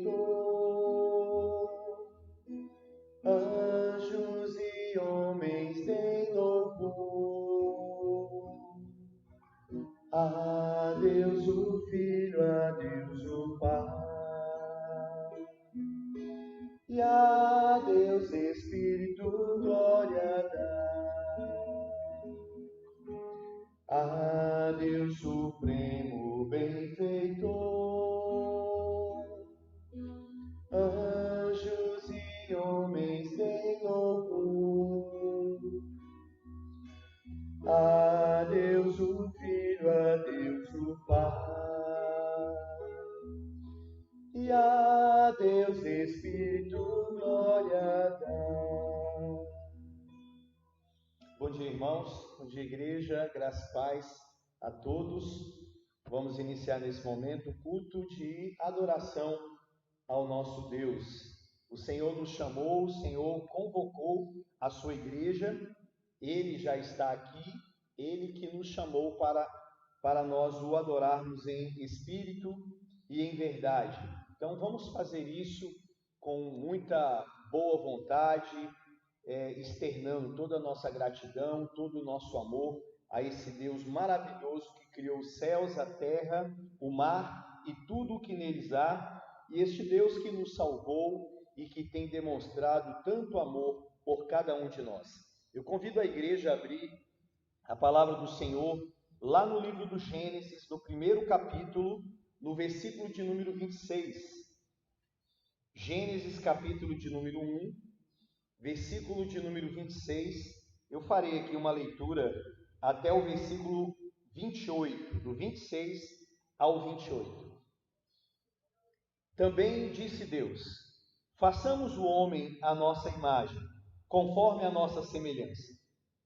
perfeitor. Anjos e homens em louvor. A Deus o Filho, a Deus o Pai, e a Deus Espírito glória dá. A Deus Supremo benfeitor. Anjos e homens em louvor. A Deus o Filho, a Deus o Pai, e a Deus Espírito glória dá. Bom dia, irmãos. Bom dia, igreja. Graça e paz a todos. Vamos iniciar nesse momento o culto de adoração ao nosso Deus. O Senhor nos chamou, o Senhor convocou a sua igreja. Ele já está aqui, Ele que nos chamou para nós o adorarmos em espírito e em verdade. Então vamos fazer isso com muita boa vontade, externando toda a nossa gratidão, todo o nosso amor a esse Deus maravilhoso que criou os céus, a terra, o mar e tudo o que neles há, e este Deus que nos salvou e que tem demonstrado tanto amor por cada um de nós. Eu convido a igreja a abrir a palavra do Senhor lá no livro do Gênesis, no primeiro capítulo, no versículo de número 26. Gênesis, capítulo de número 1, versículo de número 26. Eu farei aqui uma leitura até o versículo 28, do 26 ao 28. Também disse Deus: façamos o homem à nossa imagem, conforme a nossa semelhança.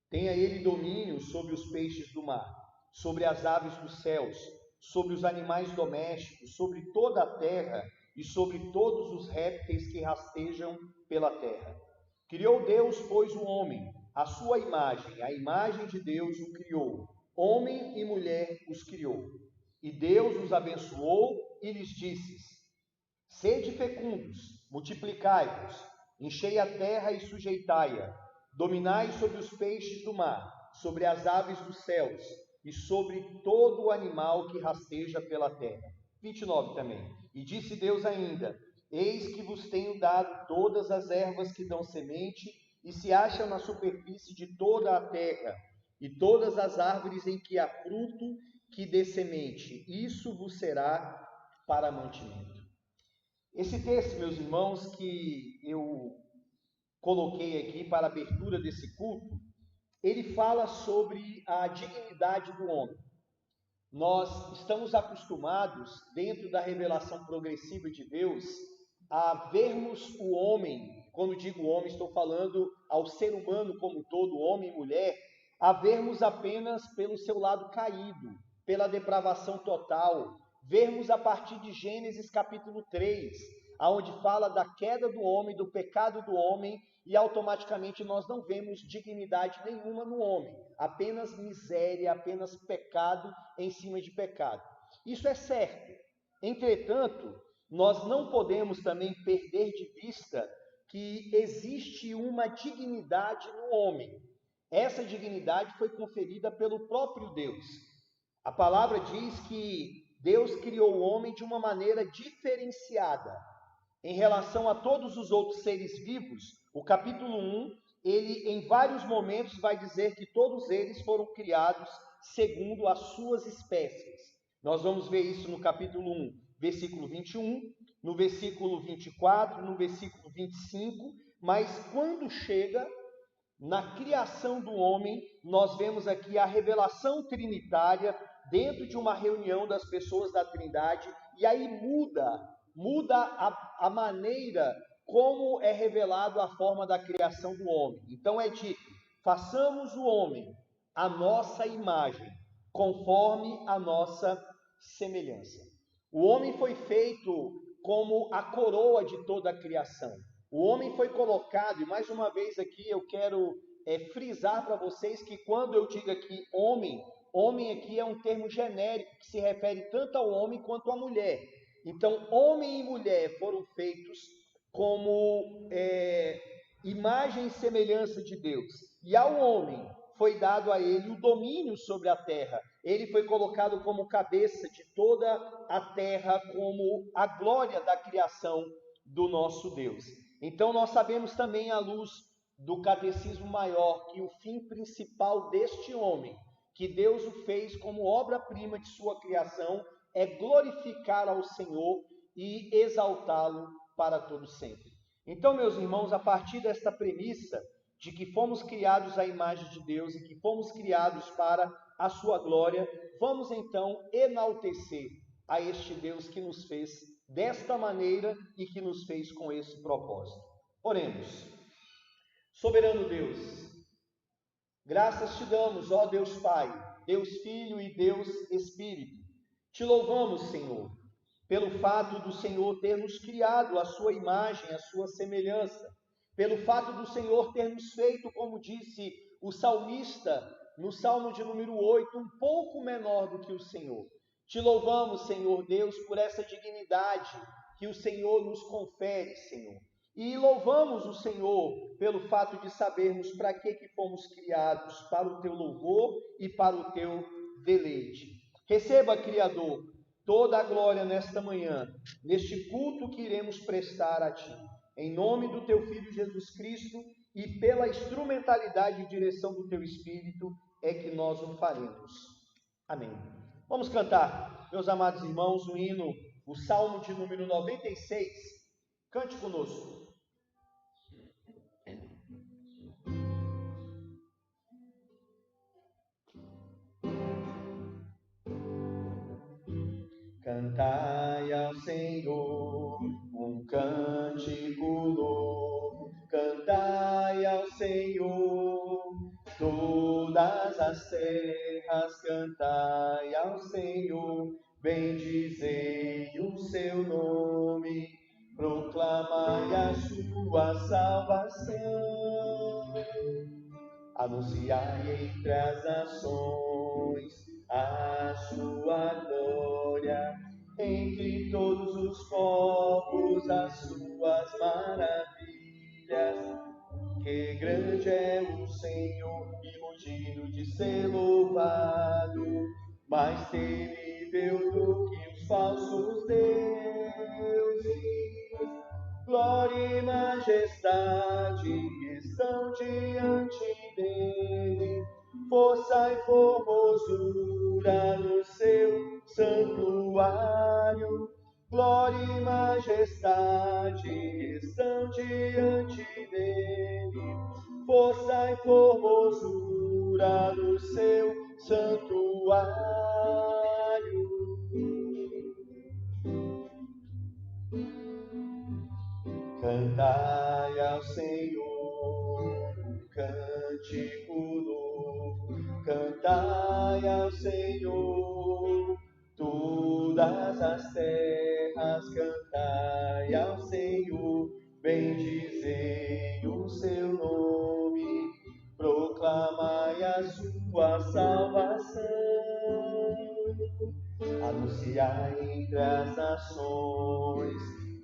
Tenha ele domínio sobre os peixes do mar, sobre as aves dos céus, sobre os animais domésticos, sobre toda a terra e sobre todos os répteis que rastejam pela terra. Criou Deus, pois, o homem, à sua imagem, a imagem de Deus o criou. Homem e mulher os criou. E Deus os abençoou e lhes disse: sede fecundos, multiplicai-vos, enchei a terra e sujeitai-a, dominai sobre os peixes do mar, sobre as aves dos céus e sobre todo o animal que rasteja pela terra. 29 também. E disse Deus ainda: eis que vos tenho dado todas as ervas que dão semente e se acham na superfície de toda a terra, e todas as árvores em que há fruto que dê semente, isso vos será para mantimento. Esse texto, meus irmãos, que eu coloquei aqui para a abertura desse culto, ele fala sobre a dignidade do homem. Nós estamos acostumados, dentro da revelação progressiva de Deus, a vermos o homem, quando digo homem, estou falando ao ser humano como um todo, homem e mulher, a vermos apenas pelo seu lado caído, pela depravação total, vermos a partir de Gênesis capítulo 3, onde fala da queda do homem, do pecado do homem, e automaticamente nós não vemos dignidade nenhuma no homem, apenas miséria, apenas pecado em cima de pecado. Isso é certo. Entretanto, nós não podemos também perder de vista que existe uma dignidade no homem. Essa dignidade foi conferida pelo próprio Deus. A palavra diz que Deus criou o homem de uma maneira diferenciada em relação a todos os outros seres vivos. O capítulo 1, ele em vários momentos vai dizer que todos eles foram criados segundo as suas espécies. Nós vamos ver isso no capítulo 1, versículo 21, no versículo 24, no versículo 25, mas quando chega na criação do homem, nós vemos aqui a revelação trinitária dentro de uma reunião das pessoas da Trindade, e aí muda a maneira como é revelado a forma da criação do homem. Então é dito: façamos o homem à nossa imagem, conforme a nossa semelhança. O homem foi feito como a coroa de toda a criação. O homem foi colocado, e mais uma vez aqui eu quero frisar para vocês que quando eu digo aqui homem aqui é um termo genérico que se refere tanto ao homem quanto à mulher. Então, homem e mulher foram feitos como imagem e semelhança de Deus. E ao homem foi dado a ele o domínio sobre a terra. Ele foi colocado como cabeça de toda a terra, como a glória da criação do nosso Deus. Então nós sabemos também, à luz do catecismo maior, que o fim principal deste homem, que Deus o fez como obra-prima de sua criação, é glorificar ao Senhor e exaltá-lo para todo sempre. Então, meus irmãos, a partir desta premissa de que fomos criados à imagem de Deus e que fomos criados para a sua glória, vamos então enaltecer a este Deus que nos fez desta maneira e que nos fez com esse propósito. Oremos. Soberano Deus, graças te damos, ó Deus Pai, Deus Filho e Deus Espírito. Te louvamos, Senhor, pelo fato do Senhor ter nos criado à sua imagem, à sua semelhança, pelo fato do Senhor ter nos feito, como disse o salmista, no Salmo de número 8, um pouco menor do que o Senhor. Te louvamos, Senhor Deus, por essa dignidade que o Senhor nos confere, Senhor. E louvamos o Senhor pelo fato de sabermos para que fomos criados, para o teu louvor e para o teu deleite. Receba, Criador, toda a glória nesta manhã, neste culto que iremos prestar a Ti. Em nome do Teu Filho Jesus Cristo e pela instrumentalidade e direção do Teu Espírito é que nós o faremos. Amém. Vamos cantar, meus amados irmãos, o hino, o Salmo de número 96. Cante conosco. Cantai ao Senhor um cântico novo, cantai ao Senhor, todas as terras, cantai ao Senhor, bendizei o seu nome, proclamai a sua salvação, anunciai entre as nações a sua glória, entre todos os povos as suas maravilhas. Que grande é o Senhor e digno de ser louvado, mais terrível do que os falsos deuses. Glória e majestade estão diante dele, força e formosura no seu santuário. Glória e majestade estão diante dele, força e formosura no seu santuário. Cantai ao Senhor um cântico novo, cantai ao Senhor, todas as terras, cantai ao Senhor, bendizei o seu nome, proclamai a sua salvação, anunciai entre as nações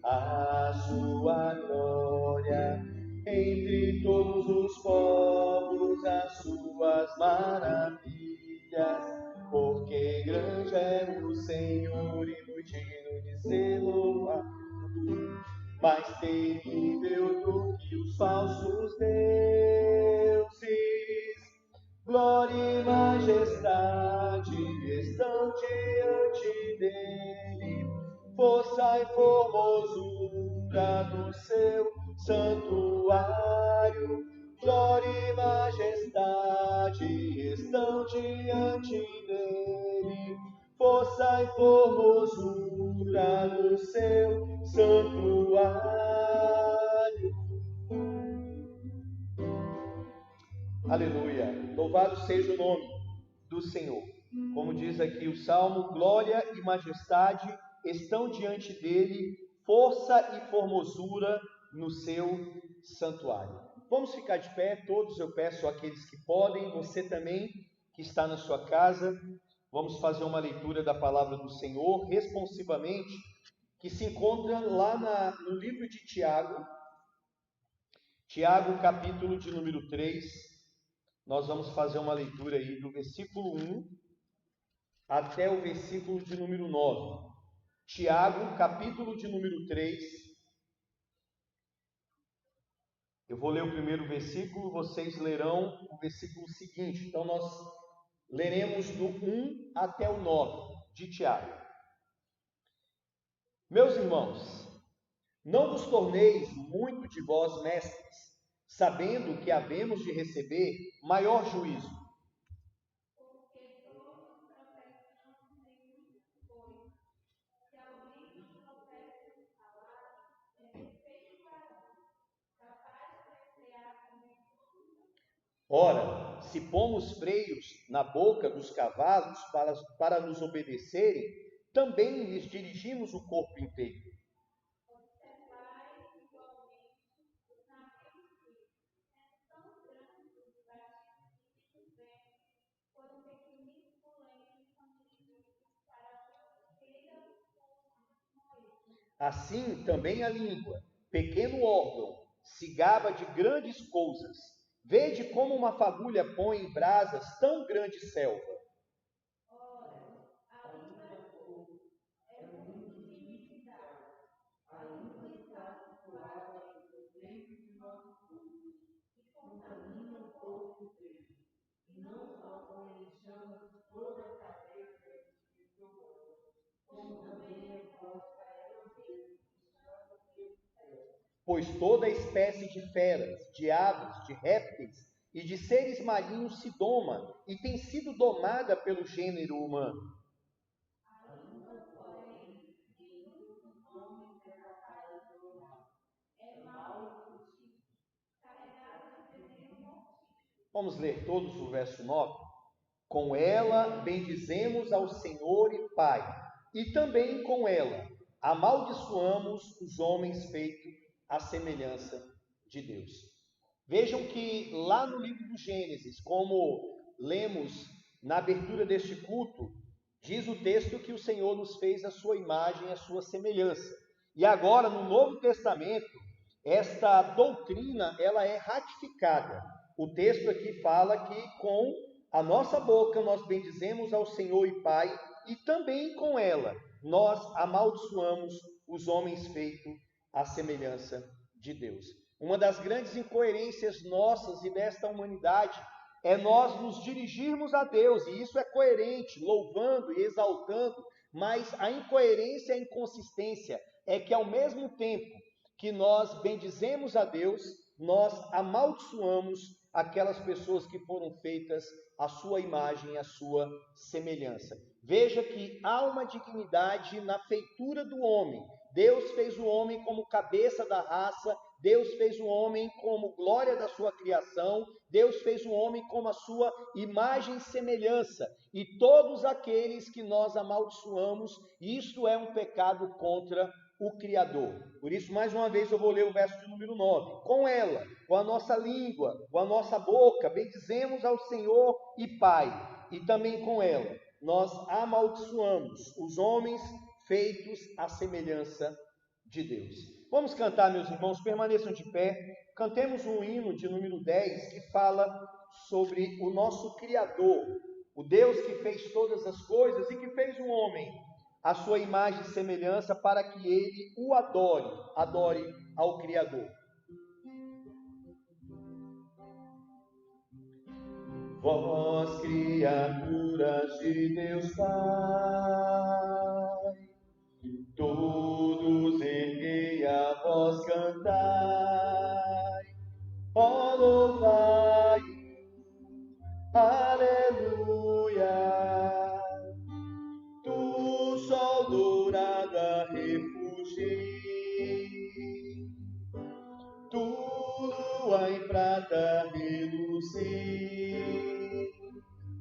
a sua glória, entre todos os povos as suas maravilhas, porque grande é o Senhor e muito digno de ser louvado, mais terrível do que os falsos deuses. Glória e majestade estão diante dele, força e formosura no seu santuário. Glória e majestade estão diante dele, força e formosura no seu santuário. Aleluia! Louvado seja o nome do Senhor. Como diz aqui o Salmo, glória e majestade estão diante dele, força e formosura no seu santuário. Vamos ficar de pé, todos, eu peço àqueles que podem, você também que está na sua casa, vamos fazer uma leitura da palavra do Senhor responsivamente, que se encontra lá no livro de Tiago. Tiago, capítulo de número 3. Nós vamos fazer uma leitura aí do versículo 1 até o versículo de número 9. Tiago, capítulo de número 3. Eu vou ler o primeiro versículo, vocês lerão o versículo seguinte. Então nós leremos do 1 até o 9 de Tiago. Meus irmãos, não vos torneis muito de vós mestres, sabendo que havemos de receber maior juízo. Ora, se pomos freios na boca dos cavalos para nos obedecerem, também lhes dirigimos o corpo inteiro. Assim também a língua, pequeno órgão, se gaba de grandes coisas. Vede como uma fagulha põe em brasas tão grande selva. Pois toda espécie de feras, de aves, de répteis e de seres marinhos se doma e tem sido domada pelo gênero humano. Vamos ler todos o verso 9. Com ela bendizemos ao Senhor e Pai, e também com ela amaldiçoamos os homens feitos à semelhança de Deus. Vejam que lá no livro do Gênesis, como lemos na abertura deste culto, diz o texto que o Senhor nos fez a sua imagem, a sua semelhança. E agora no Novo Testamento, esta doutrina ela é ratificada. O texto aqui fala que com a nossa boca nós bendizemos ao Senhor e Pai, e também com ela nós amaldiçoamos os homens feitos à semelhança de Deus. Uma das grandes incoerências nossas e desta humanidade é nós nos dirigirmos a Deus, e isso é coerente, louvando e exaltando, mas a incoerência e a inconsistência é que ao mesmo tempo que nós bendizemos a Deus, nós amaldiçoamos aquelas pessoas que foram feitas à sua imagem, à sua semelhança. Veja que há uma dignidade na feitura do homem. Deus fez o homem como cabeça da raça, Deus fez o homem como glória da sua criação, Deus fez o homem como a sua imagem e semelhança. E todos aqueles que nós amaldiçoamos, isto é um pecado contra o Criador. Por isso, mais uma vez, eu vou ler o verso de número 9. Com ela, com a nossa língua, com a nossa boca, bendizemos ao Senhor e Pai. E também com ela, nós amaldiçoamos os homens feitos à semelhança de Deus. Vamos cantar, meus irmãos, permaneçam de pé. Cantemos um hino de número 10 que fala sobre o nosso Criador, o Deus que fez todas as coisas e que fez o homem a sua imagem e semelhança para que ele o adore ao Criador. Vós, criaturas de Deus Pai, todos erguei a voz cantai, ó louvai, aleluia. Do sol dourado a refugir, tu lua em prata reluzir,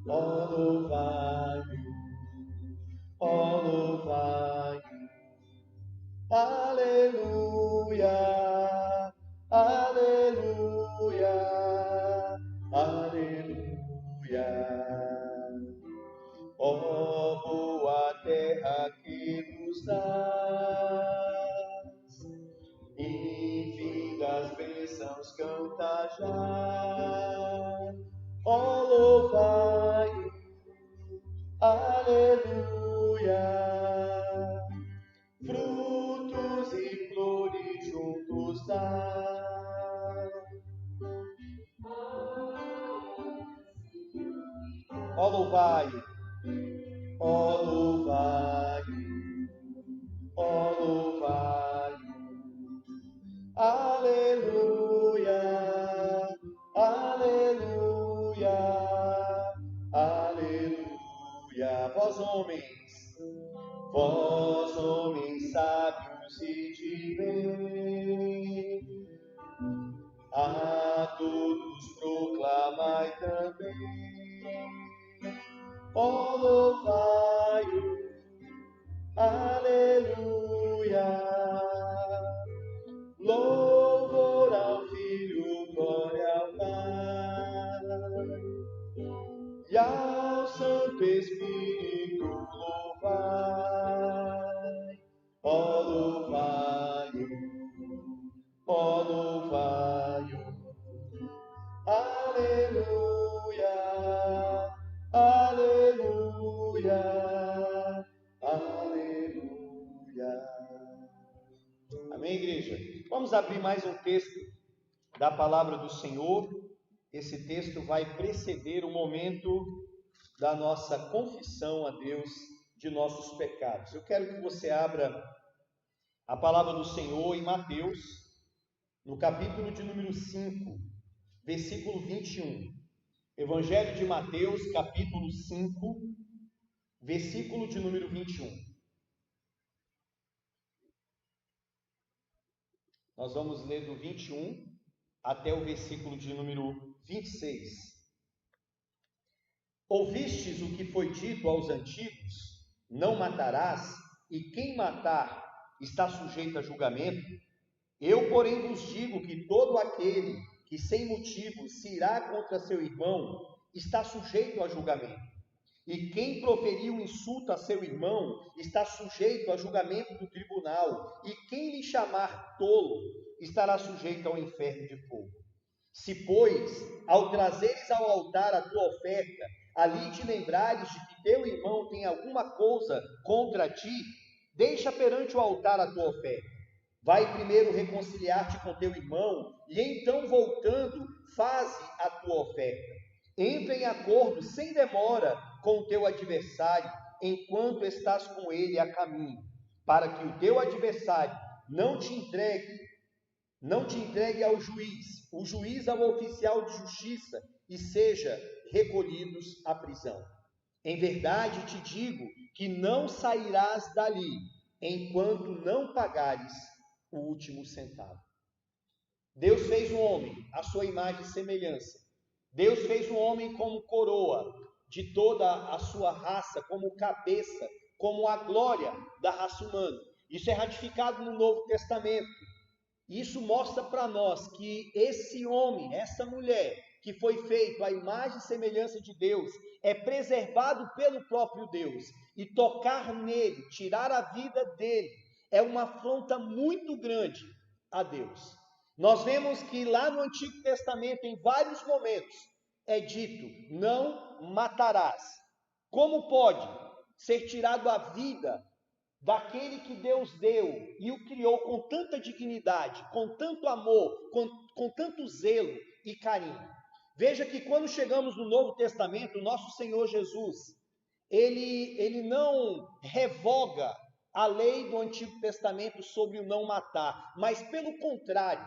ó louvai, aleluia, aleluia, aleluia. Ó boa terra que nos dá bênçãos canta já. Ó, louvai, aleluia, frutos e flores juntos dá. Ó, louvai, ó, louvai, ó, louvai, aleluia, aleluia, aleluia. Vós homens sábios e de bem, a todos proclamai também. Ó, louvai-o, aleluia, louvor ao Filho, glória ao Pai, e ao Santo Espírito louvai. Ó, louvai-o, ó, louvai-o, aleluia, aleluia, aleluia. Amém, igreja? Vamos abrir mais um texto da palavra do Senhor. Esse texto vai preceder o momento da nossa confissão a Deus de nossos pecados. Eu quero que você abra a palavra do Senhor em Mateus, no capítulo de número 5, versículo 21. Evangelho de Mateus, capítulo 5, versículo de número 21. Nós vamos ler do 21 até o versículo de número 26. Ouvistes o que foi dito aos antigos: não matarás, e quem matar está sujeito a julgamento. Eu, porém, vos digo que todo aquele que sem motivo se irá contra seu irmão está sujeito a julgamento. E quem proferir um insulto a seu irmão está sujeito a julgamento do tribunal. E quem lhe chamar tolo estará sujeito ao inferno de fogo. Se, pois, ao trazeres ao altar a tua oferta, ali te lembrares de que teu irmão tem alguma coisa contra ti, deixa perante o altar a tua oferta. Vai primeiro reconciliar-te com teu irmão, e então, voltando, faze a tua oferta. Entra em acordo sem demora com o teu adversário, enquanto estás com ele a caminho, para que o teu adversário não te entregue ao juiz, o juiz ao oficial de justiça, e seja recolhidos à prisão. Em verdade te digo que não sairás dali, enquanto não pagares o último centavo. Deus fez o homem à sua imagem e semelhança. Deus fez o homem como coroa de toda a sua raça, como cabeça, como a glória da raça humana. Isso é ratificado no Novo Testamento. Isso mostra para nós que esse homem, essa mulher, que foi feito à imagem e semelhança de Deus, é preservado pelo próprio Deus. E tocar nele, tirar a vida dele, é uma afronta muito grande a Deus. Nós vemos que lá no Antigo Testamento, em vários momentos, é dito: não matarás. Como pode ser tirado a vida daquele que Deus deu e o criou com tanta dignidade, com tanto amor, com tanto zelo e carinho? Veja que quando chegamos no Novo Testamento, o nosso Senhor Jesus, ele não revoga a lei do Antigo Testamento sobre o não matar, mas pelo contrário,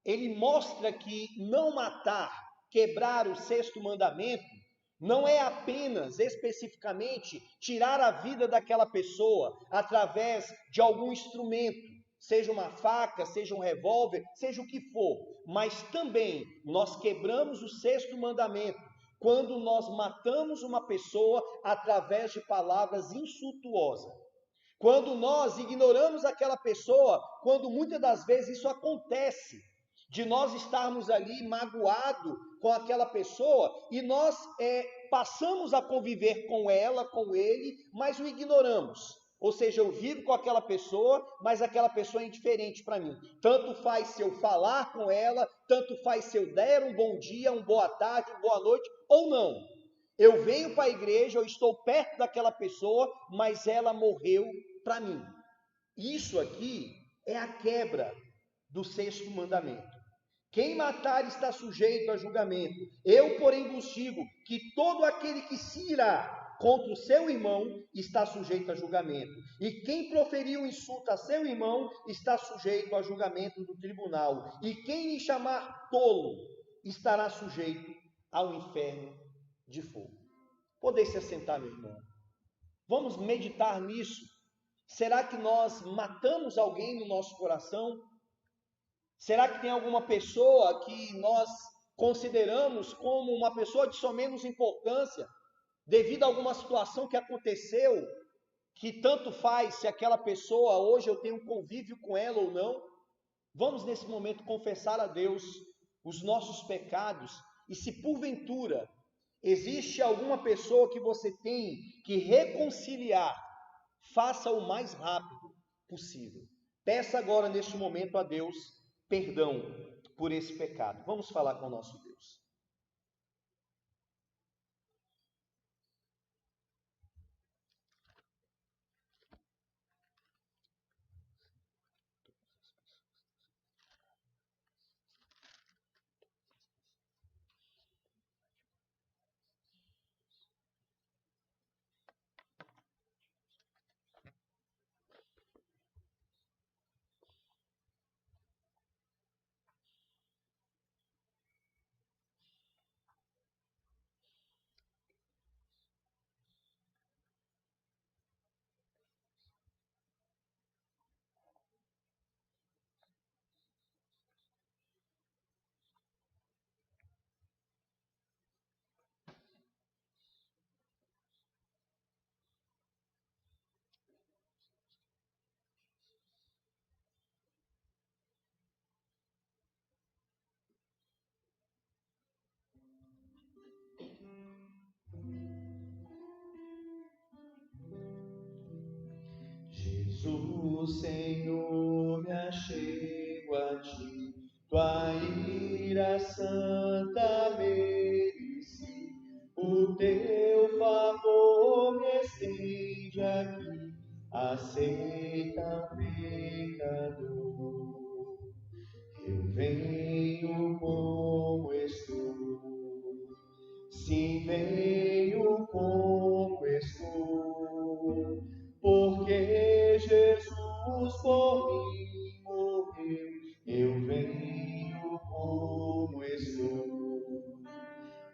ele mostra que não matar, quebrar o sexto mandamento, não é apenas, especificamente, tirar a vida daquela pessoa através de algum instrumento, seja uma faca, seja um revólver, seja o que for, mas também nós quebramos o sexto mandamento quando nós matamos uma pessoa através de palavras insultuosas. Quando nós ignoramos aquela pessoa, quando muitas das vezes isso acontece, de nós estarmos ali magoados com aquela pessoa e nós passamos a conviver com ela, com ele, mas o ignoramos. Ou seja, eu vivo com aquela pessoa, mas aquela pessoa é indiferente para mim. Tanto faz se eu falar com ela, tanto faz se eu der um bom dia, uma boa tarde, uma boa noite ou não. Eu venho para a igreja, eu estou perto daquela pessoa, mas ela morreu para mim. Isso aqui é a quebra do 6º mandamento. Quem matar está sujeito a julgamento. Eu, porém, vos digo que todo aquele que se irá contra o seu irmão está sujeito a julgamento. E quem proferir um insulto a seu irmão está sujeito a julgamento do tribunal. E quem lhe chamar tolo estará sujeito ao inferno de fogo. Podem se assentar, meu irmão. Vamos meditar nisso. Será que nós matamos alguém no nosso coração? Será que tem alguma pessoa que nós consideramos como uma pessoa de só menos importância, devido a alguma situação que aconteceu, que tanto faz se aquela pessoa hoje eu tenho convívio com ela ou não? Vamos nesse momento confessar a Deus os nossos pecados, e se porventura existe alguma pessoa que você tem que reconciliar, faça o mais rápido possível. Peça agora neste momento a Deus perdão por esse pecado. Vamos falar com o nosso Deus. Jesus, Senhor, me achego a ti, tua ira santa mereci, o teu favor me estende aqui, aceita o pecador. Eu venho como estou, sim, venho como estou, porque Jesus por mim morreu. Eu venho como estou.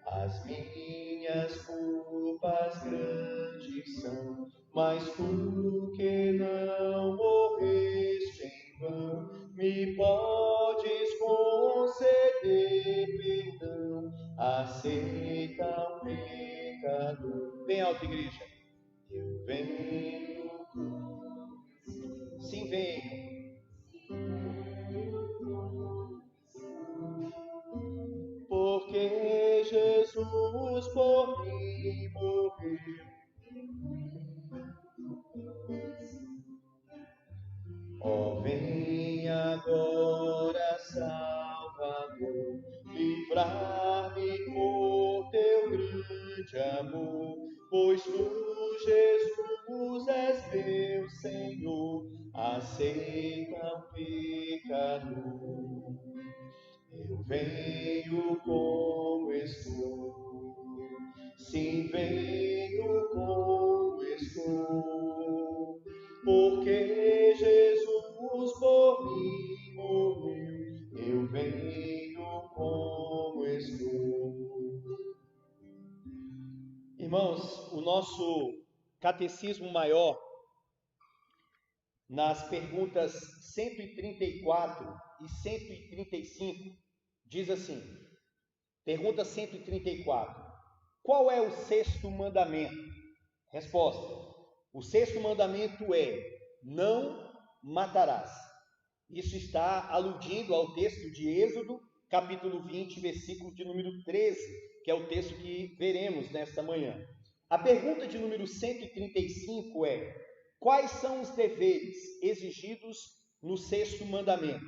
As minhas culpas grandes são, mas tu que não morreste em vão, me podes conceder perdão. Aceita o pecador. Bem alto, igreja. Eu venho, sim, venho. Porque Jesus por mim morreu. Ó, vem agora, Salvador, livrar-me por teu grande amor, pois tu, Jesus, és meu Senhor, aceita o pecador. Eu venho como estou, sim, venho como estou, porque Jesus por mim morreu. Eu venho como estou. Irmãos, o nosso catecismo maior, nas perguntas 134 e 135, diz assim, pergunta 134, qual é o 6º mandamento? Resposta, o 6º mandamento é, não matarás. Isso está aludindo ao texto de Êxodo, capítulo 20, versículo de número 13, que é o texto que veremos nesta manhã. A pergunta de número 135 é, Quais são os deveres exigidos no sexto mandamento?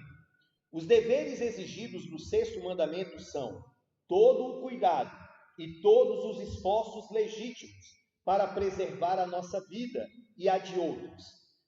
Os deveres exigidos no sexto mandamento são todo o cuidado e todos os esforços legítimos para preservar a nossa vida e a de outros,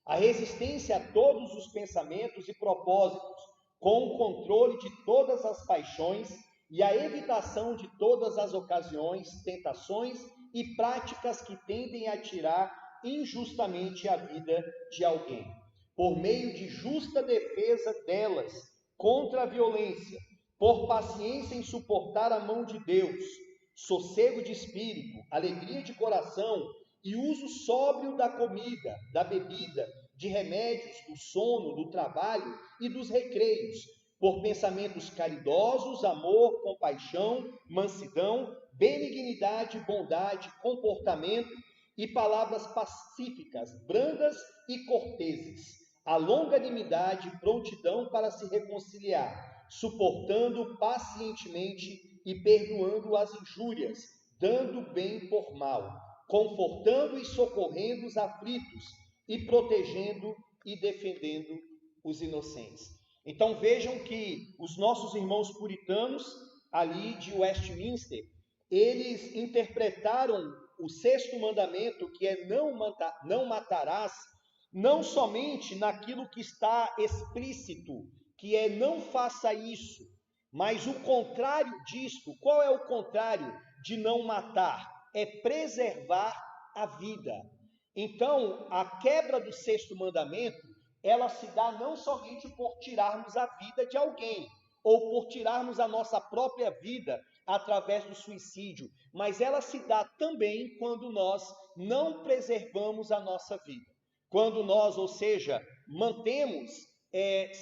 a resistência a todos os pensamentos e propósitos, com o controle de todas as paixões e a evitação de todas as ocasiões, tentações e práticas que tendem a tirar injustamente a vida de alguém, por meio de justa defesa delas contra a violência, por paciência em suportar a mão de Deus, sossego de espírito, alegria de coração e uso sóbrio da comida, da bebida, de remédios, do sono, do trabalho e dos recreios, por pensamentos caridosos, amor, compaixão, mansidão, benignidade, bondade, comportamento e palavras pacíficas, brandas e corteses, a longanimidade, prontidão para se reconciliar, suportando pacientemente e perdoando as injúrias, dando bem por mal, confortando e socorrendo os aflitos e protegendo e defendendo os inocentes. Então vejam que os nossos irmãos puritanos ali de Westminster, eles interpretaram o sexto mandamento, que é não matarás, não somente naquilo que está explícito, que é não faça isso, mas o contrário disto. Qual é o contrário de não matar? É preservar a vida. Então, a quebra do sexto mandamento, ela se dá não somente por tirarmos a vida de alguém, ou por tirarmos a nossa própria vida através do suicídio, mas ela se dá também quando nós não preservamos a nossa vida. Quando nós, ou seja, mantemos,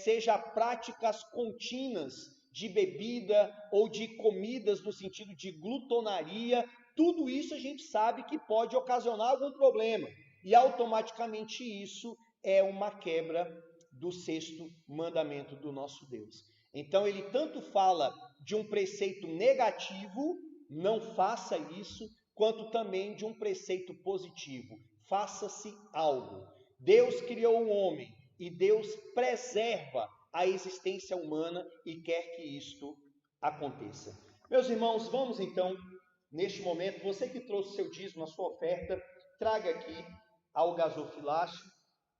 seja práticas contínuas de bebida ou de comidas no sentido de glutonaria, tudo isso a gente sabe que pode ocasionar algum problema. E automaticamente isso é uma quebra do sexto mandamento do nosso Deus. Então ele tanto fala de um preceito negativo, não faça isso, quanto também de um preceito positivo, faça-se algo. Deus criou o homem e Deus preserva a existência humana e quer que isto aconteça. Meus irmãos, vamos então, neste momento, você que trouxe seu dízimo, a sua oferta, traga aqui ao gasofilácio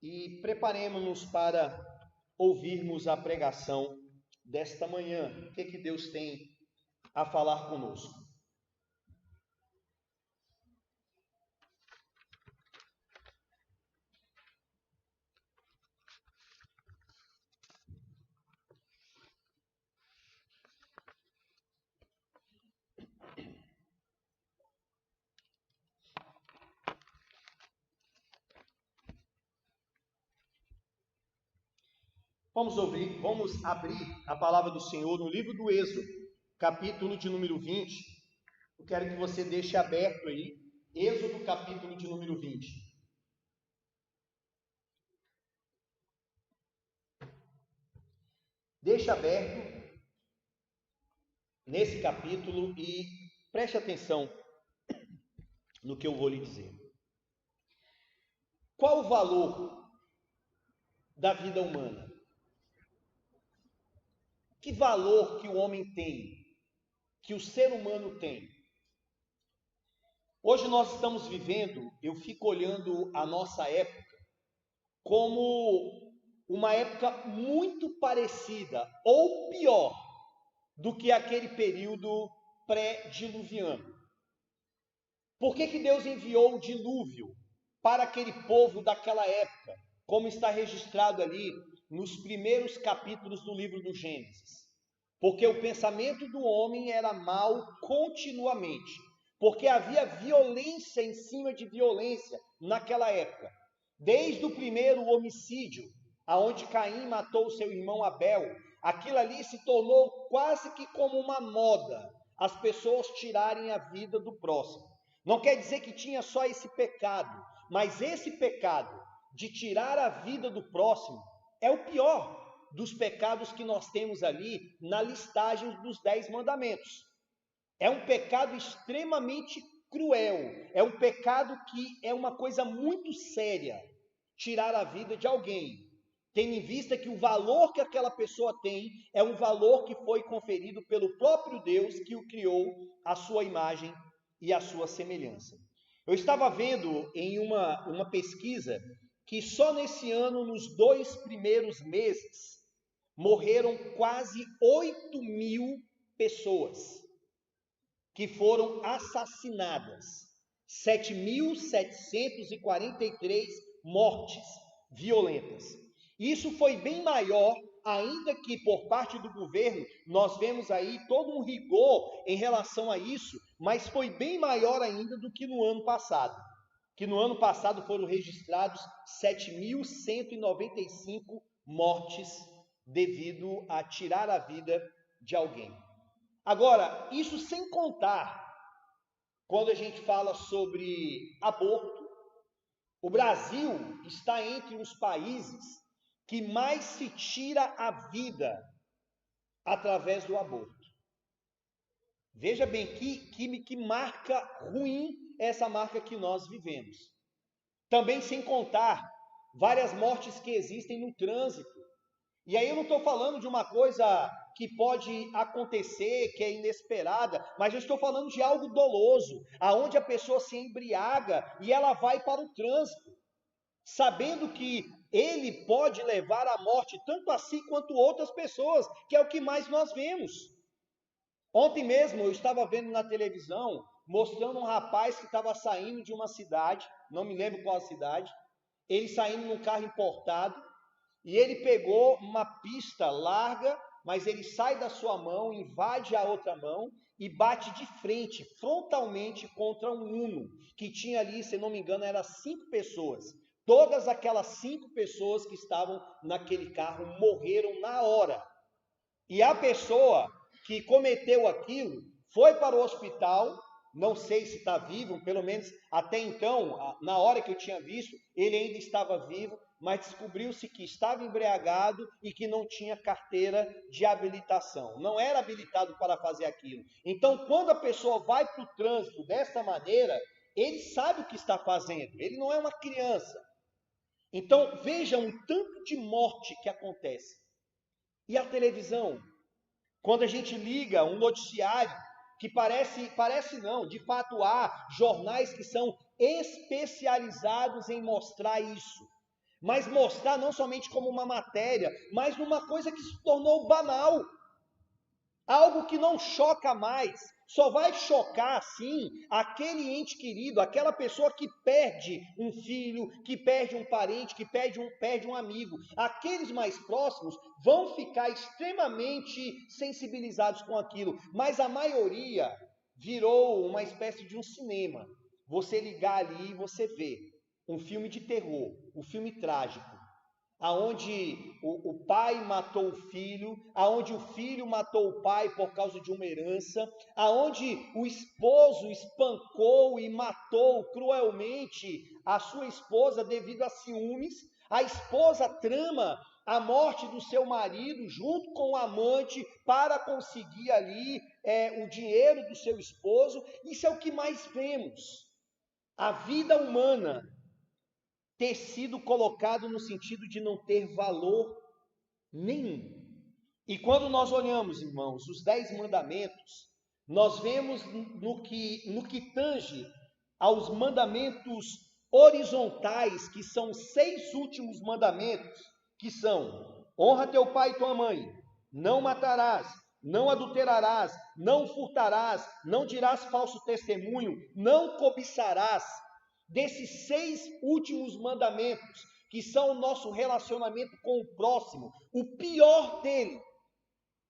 e preparemos-nos para ouvirmos a pregação desta manhã. O que Deus tem a falar conosco? Vamos abrir a palavra do Senhor no livro do Êxodo, capítulo de número 20. Eu quero que você deixe aberto aí, Êxodo, capítulo de número 20. Deixe aberto nesse capítulo e preste atenção no que eu vou lhe dizer. Qual o valor da vida humana? Que valor que o homem tem, que o ser humano tem? Hoje nós estamos vivendo, eu fico olhando a nossa época como uma época muito parecida, ou pior, do que aquele período pré-diluviano. Por que Deus enviou o dilúvio para aquele povo daquela época, como está registrado ali nos primeiros capítulos do livro do Gênesis? Porque o pensamento do homem era mau continuamente, porque havia violência em cima de violência naquela época. Desde o primeiro homicídio, aonde Caim matou seu irmão Abel, aquilo ali se tornou quase que como uma moda, as pessoas tirarem a vida do próximo. Não quer dizer que tinha só esse pecado, mas esse pecado de tirar a vida do próximo é o pior dos pecados que nós temos ali na listagem dos 10 mandamentos. É um pecado extremamente cruel, é um pecado que é uma coisa muito séria. tirar a vida de alguém, tendo em vista que o valor que aquela pessoa tem é um valor que foi conferido pelo próprio Deus que o criou à sua imagem e à sua semelhança. Eu estava vendo em uma pesquisa que só nesse ano, nos 2 primeiros meses, morreram quase 8.000 pessoas que foram assassinadas, 7.743 mortes violentas. Isso foi bem maior, ainda que por parte do governo, nós vemos aí todo um rigor em relação a isso, mas foi bem maior ainda do que no ano passado. Que no ano passado foram registrados 7.195 mortes devido a tirar a vida de alguém. Agora, isso sem contar, quando a gente fala sobre aborto, o Brasil está entre os países que mais se tira a vida através do aborto. Veja bem que marca ruim essa marca que nós vivemos. Também sem contar várias mortes que existem no trânsito. E aí eu não estou falando de uma coisa que pode acontecer, que é inesperada, mas eu estou falando de algo doloso, aonde a pessoa se embriaga e ela vai para o trânsito, sabendo que ele pode levar à morte tanto a si quanto outras pessoas, que é o que mais nós vemos. Ontem mesmo eu estava vendo na televisão, mostrando um rapaz que estava saindo de uma cidade, não me lembro qual a cidade, ele saindo num carro importado, e ele pegou uma pista larga, mas ele sai da sua mão, invade a outra mão e bate de frente, frontalmente, contra um Uno, que tinha ali, se não me engano, eram 5 pessoas. Todas aquelas 5 pessoas que estavam naquele carro morreram na hora. E a pessoa que cometeu aquilo foi para o hospital, não sei se está vivo, pelo menos até então, na hora que eu tinha visto, ele ainda estava vivo, mas descobriu-se que estava embriagado e que não tinha carteira de habilitação, não era habilitado para fazer aquilo. Então, quando a pessoa vai para o trânsito desta maneira, ele sabe o que está fazendo, ele não é uma criança. Então, vejam o tanto de morte que acontece. E a televisão? Quando a gente liga um noticiário, que parece não, de fato há jornais que são especializados em mostrar isso. Mas mostrar não somente como uma matéria, mas numa coisa que se tornou banal. Algo que não choca mais. Só vai chocar, sim, aquele ente querido, aquela pessoa que perde um filho, que perde um parente, que perde um amigo. Aqueles mais próximos vão ficar extremamente sensibilizados com aquilo, mas a maioria virou uma espécie de um cinema. Você ligar ali e você vê um filme de terror, um filme trágico, aonde o pai matou o filho, aonde o filho matou o pai por causa de uma herança, aonde o esposo espancou e matou cruelmente a sua esposa devido a ciúmes, a esposa trama a morte do seu marido junto com o amante para conseguir ali o dinheiro do seu esposo. Isso é o que mais vemos. A vida humana ter sido colocado no sentido de não ter valor nenhum. E quando nós olhamos, irmãos, os 10 mandamentos, nós vemos no que tange aos mandamentos horizontais, que são 6 últimos mandamentos, que são: honra teu pai e tua mãe, não matarás, não adulterarás, não furtarás, não dirás falso testemunho, não cobiçarás. Desses 6 últimos mandamentos, que são o nosso relacionamento com o próximo, o pior dele,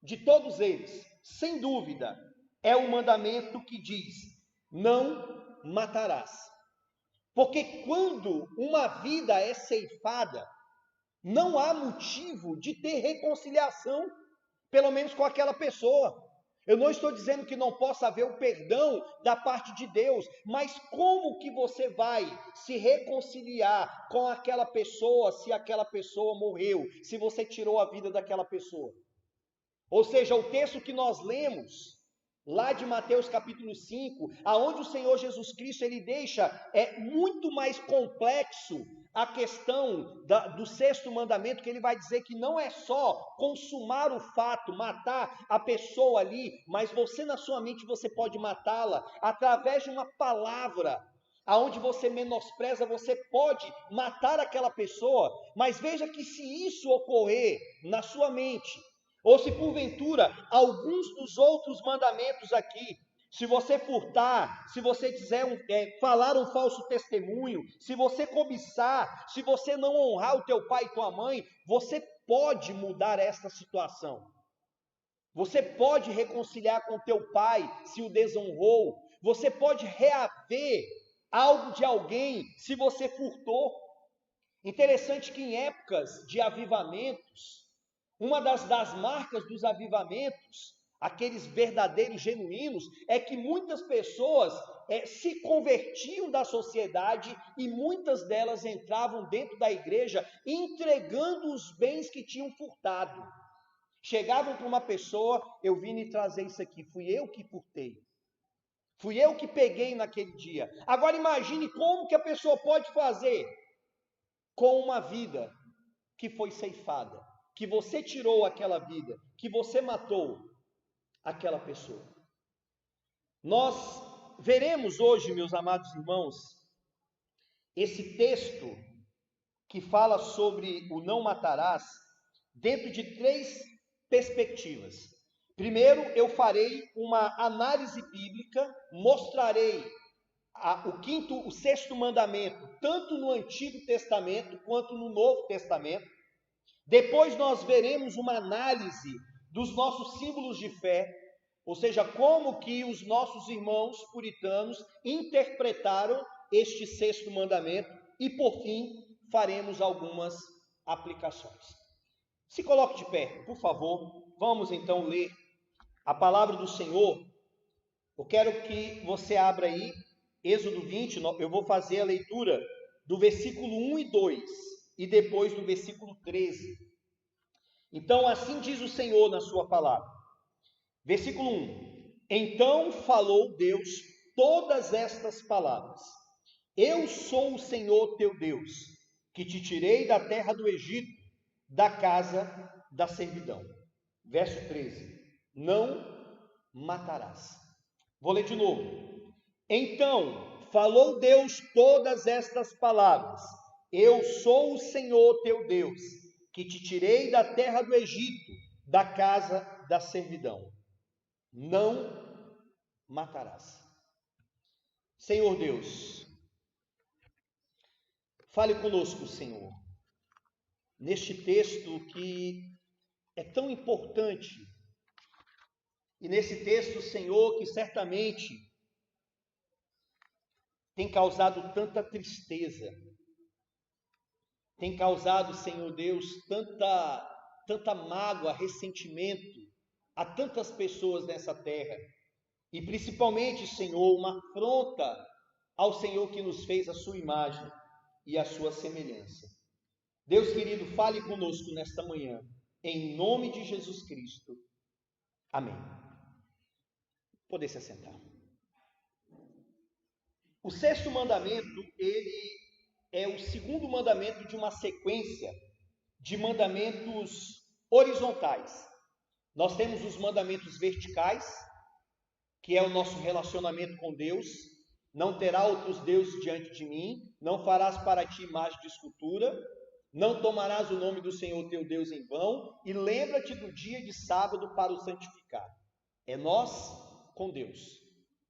de todos eles, sem dúvida, é o mandamento que diz: não matarás. Porque quando uma vida é ceifada, não há motivo de ter reconciliação, pelo menos com aquela pessoa. Eu não estou dizendo que não possa haver o perdão da parte de Deus, mas como que você vai se reconciliar com aquela pessoa se aquela pessoa morreu, se você tirou a vida daquela pessoa? Ou seja, o texto que nós lemos, lá de Mateus capítulo 5, aonde o Senhor Jesus Cristo ele deixa muito mais complexo a questão do sexto mandamento, que ele vai dizer que não é só consumar o fato, matar a pessoa ali, mas você na sua mente você pode matá-la através de uma palavra, aonde você menospreza, você pode matar aquela pessoa, mas veja que se isso ocorrer na sua mente, ou se porventura alguns dos outros mandamentos aqui, se você furtar, se você falar um falso testemunho, se você cobiçar, se você não honrar o teu pai e tua mãe, você pode mudar esta situação. Você pode reconciliar com teu pai se o desonrou. Você pode reaver algo de alguém se você furtou. Interessante que em épocas de avivamentos, uma das marcas dos avivamentos, aqueles verdadeiros, genuínos, é que muitas pessoas se convertiam da sociedade e muitas delas entravam dentro da igreja entregando os bens que tinham furtado. Chegavam para uma pessoa, eu vim lhe trazer isso aqui, fui eu que furtei. Fui eu que peguei naquele dia. Agora imagine como que a pessoa pode fazer com uma vida que foi ceifada, que você tirou aquela vida, que você matou aquela pessoa. Nós veremos hoje, meus amados irmãos, esse texto que fala sobre o não matarás, dentro de 3 perspectivas. Primeiro, eu farei uma análise bíblica, mostrarei o 6º mandamento, tanto no Antigo Testamento quanto no Novo Testamento. Depois nós veremos uma análise dos nossos símbolos de fé, ou seja, como que os nossos irmãos puritanos interpretaram este 6º mandamento, e por fim faremos algumas aplicações. Se coloque de pé, por favor. Vamos então ler a palavra do Senhor. Eu quero que você abra aí Êxodo 20, eu vou fazer a leitura do versículo 1 e 2 e depois do versículo 13. Então assim diz o Senhor na sua palavra. Versículo 1: Então falou Deus todas estas palavras: Eu sou o Senhor teu Deus, que te tirei da terra do Egito, da casa da servidão. Verso 13: Não matarás. Vou ler de novo. Então falou Deus todas estas palavras: Eu sou o Senhor teu Deus, que te tirei da terra do Egito, da casa da servidão. Não matarás. Senhor Deus, fale conosco, Senhor, neste texto que é tão importante, e nesse texto, Senhor, que certamente tem causado tanta tristeza, tem causado, Senhor Deus, tanta mágoa, ressentimento a tantas pessoas nessa terra, e principalmente, Senhor, uma afronta ao Senhor que nos fez a sua imagem e a sua semelhança. Deus querido, fale conosco nesta manhã, em nome de Jesus Cristo. Amém. Poder se assentar. O 6º mandamento, ele é o 2º mandamento de uma sequência de mandamentos horizontais. Nós temos os mandamentos verticais, que é o nosso relacionamento com Deus. Não terá outros deuses diante de mim, não farás para ti imagem de escultura, não tomarás o nome do Senhor teu Deus em vão, e lembra-te do dia de sábado para o santificar. É nós com Deus.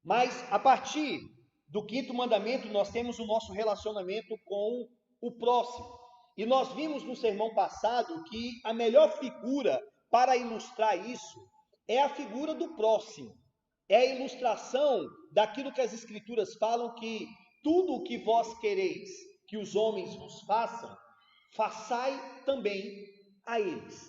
Mas a partir do 5º mandamento, nós temos o nosso relacionamento com o próximo. E nós vimos no sermão passado que a melhor figura para ilustrar isso é a figura do próximo. É a ilustração daquilo que as Escrituras falam, que tudo o que vós quereis que os homens vos façam, façai também a eles.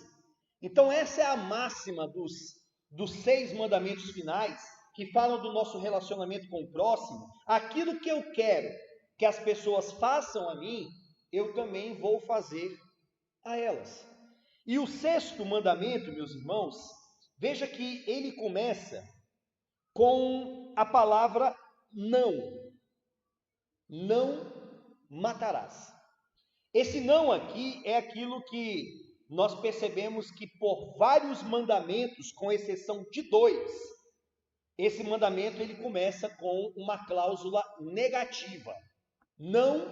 Então essa é a máxima dos 6 mandamentos finais, que falam do nosso relacionamento com o próximo. Aquilo que eu quero que as pessoas façam a mim, eu também vou fazer a elas. E o 6º mandamento, meus irmãos, veja que ele começa com a palavra não. Não matarás. Esse não aqui é aquilo que nós percebemos que por vários mandamentos, com exceção de 2, esse mandamento ele começa com uma cláusula negativa: não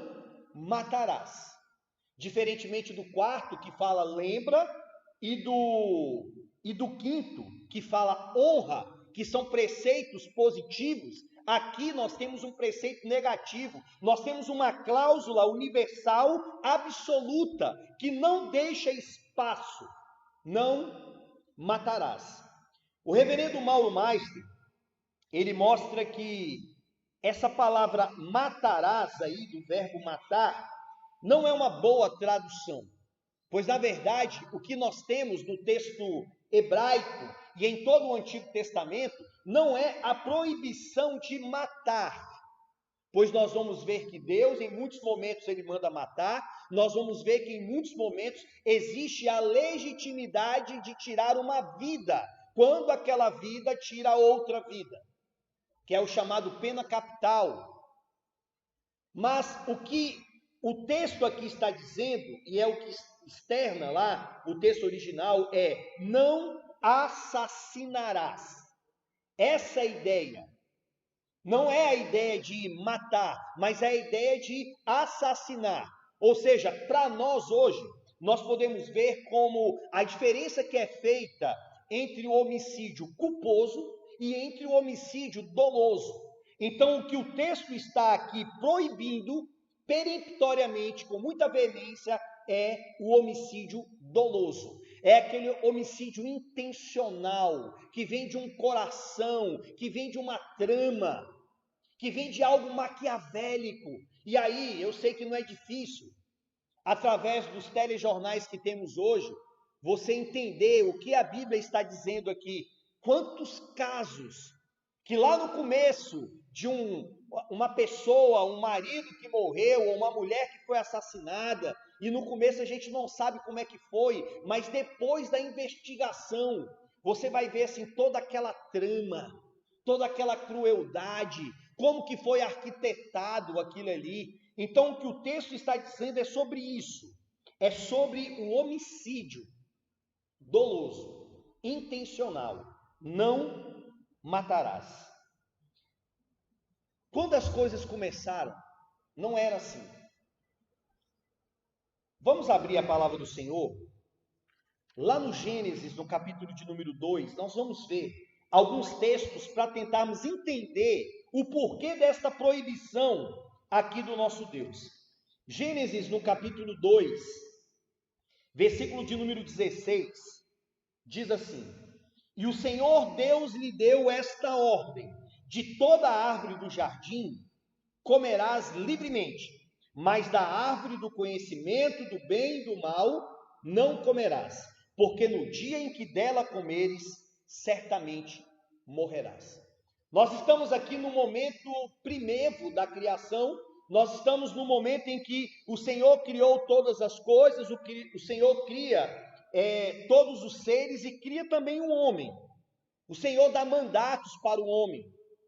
matarás. Diferentemente do quarto, que fala lembra, e do quinto, que fala honra, que são preceitos positivos, aqui nós temos um preceito negativo, nós temos uma cláusula universal absoluta, que não deixa espaço: não matarás. O reverendo Mauro Meister, ele mostra que essa palavra matarás aí, do verbo matar, não é uma boa tradução, pois na verdade o que nós temos no texto hebraico e em todo o Antigo Testamento não é a proibição de matar, pois nós vamos ver que Deus em muitos momentos ele manda matar, nós vamos ver que em muitos momentos existe a legitimidade de tirar uma vida, quando aquela vida tira outra vida, que é o chamado pena capital. Mas o que o texto aqui está dizendo, e é o que externa lá, o texto original é: não assassinarás. Essa é a ideia. Não é a ideia de matar, mas é a ideia de assassinar. Ou seja, para nós hoje, nós podemos ver como a diferença que é feita entre o homicídio culposo e entre o homicídio doloso. Então, o que o texto está aqui proibindo peremptoriamente, com muita veemência, é o homicídio doloso. É aquele homicídio intencional, que vem de um coração, que vem de uma trama, que vem de algo maquiavélico. E aí, eu sei que não é difícil, através dos telejornais que temos hoje, você entender o que a Bíblia está dizendo aqui. Quantos casos que lá no começo de uma pessoa, um marido que morreu, ou uma mulher que foi assassinada, e no começo a gente não sabe como é que foi, mas depois da investigação, você vai ver assim toda aquela trama, toda aquela crueldade, como que foi arquitetado aquilo ali. Então o que o texto está dizendo é sobre isso, é sobre o homicídio doloso, intencional. Não matarás. Quando as coisas começaram, não era assim. Vamos abrir a palavra do Senhor. Lá no Gênesis, no capítulo de número 2, nós vamos ver alguns textos para tentarmos entender o porquê desta proibição aqui do nosso Deus. Gênesis, no capítulo 2, versículo de número 16, diz assim: e o Senhor Deus lhe deu esta ordem: de toda árvore do jardim comerás livremente, mas da árvore do conhecimento do bem e do mal não comerás, porque no dia em que dela comeres, certamente morrerás. Nós estamos aqui no momento primevo da criação, nós estamos no momento em que o Senhor criou todas as coisas, o Senhor cria todos os seres e cria também o homem. O Senhor dá mandatos para o homem,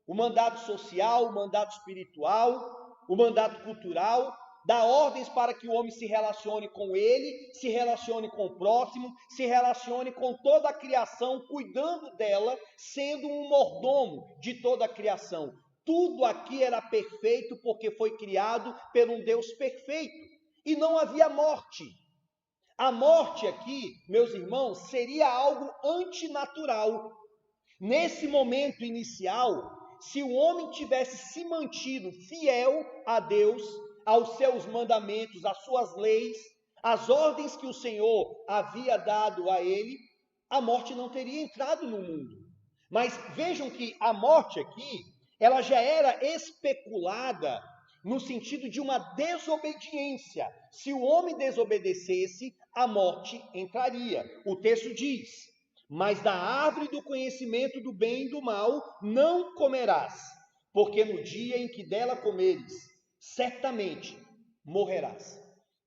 o mandato social, o mandato espiritual, o mandato cultural, dá ordens para que o homem se relacione com ele, se relacione com o próximo, se relacione com toda a criação, cuidando dela, sendo um mordomo de toda a criação. Tudo aqui era perfeito porque foi criado por um Deus perfeito e não havia morte. A morte aqui, meus irmãos, seria algo antinatural. Nesse momento inicial, se o homem tivesse se mantido fiel a Deus, aos seus mandamentos, às suas leis, às ordens que o Senhor havia dado a ele, a morte não teria entrado no mundo. Mas vejam que a morte aqui, ela já era especulada no sentido de uma desobediência. Se o homem desobedecesse, a morte entraria. O texto diz: mas da árvore do conhecimento do bem e do mal não comerás, porque no dia em que dela comeres, certamente morrerás.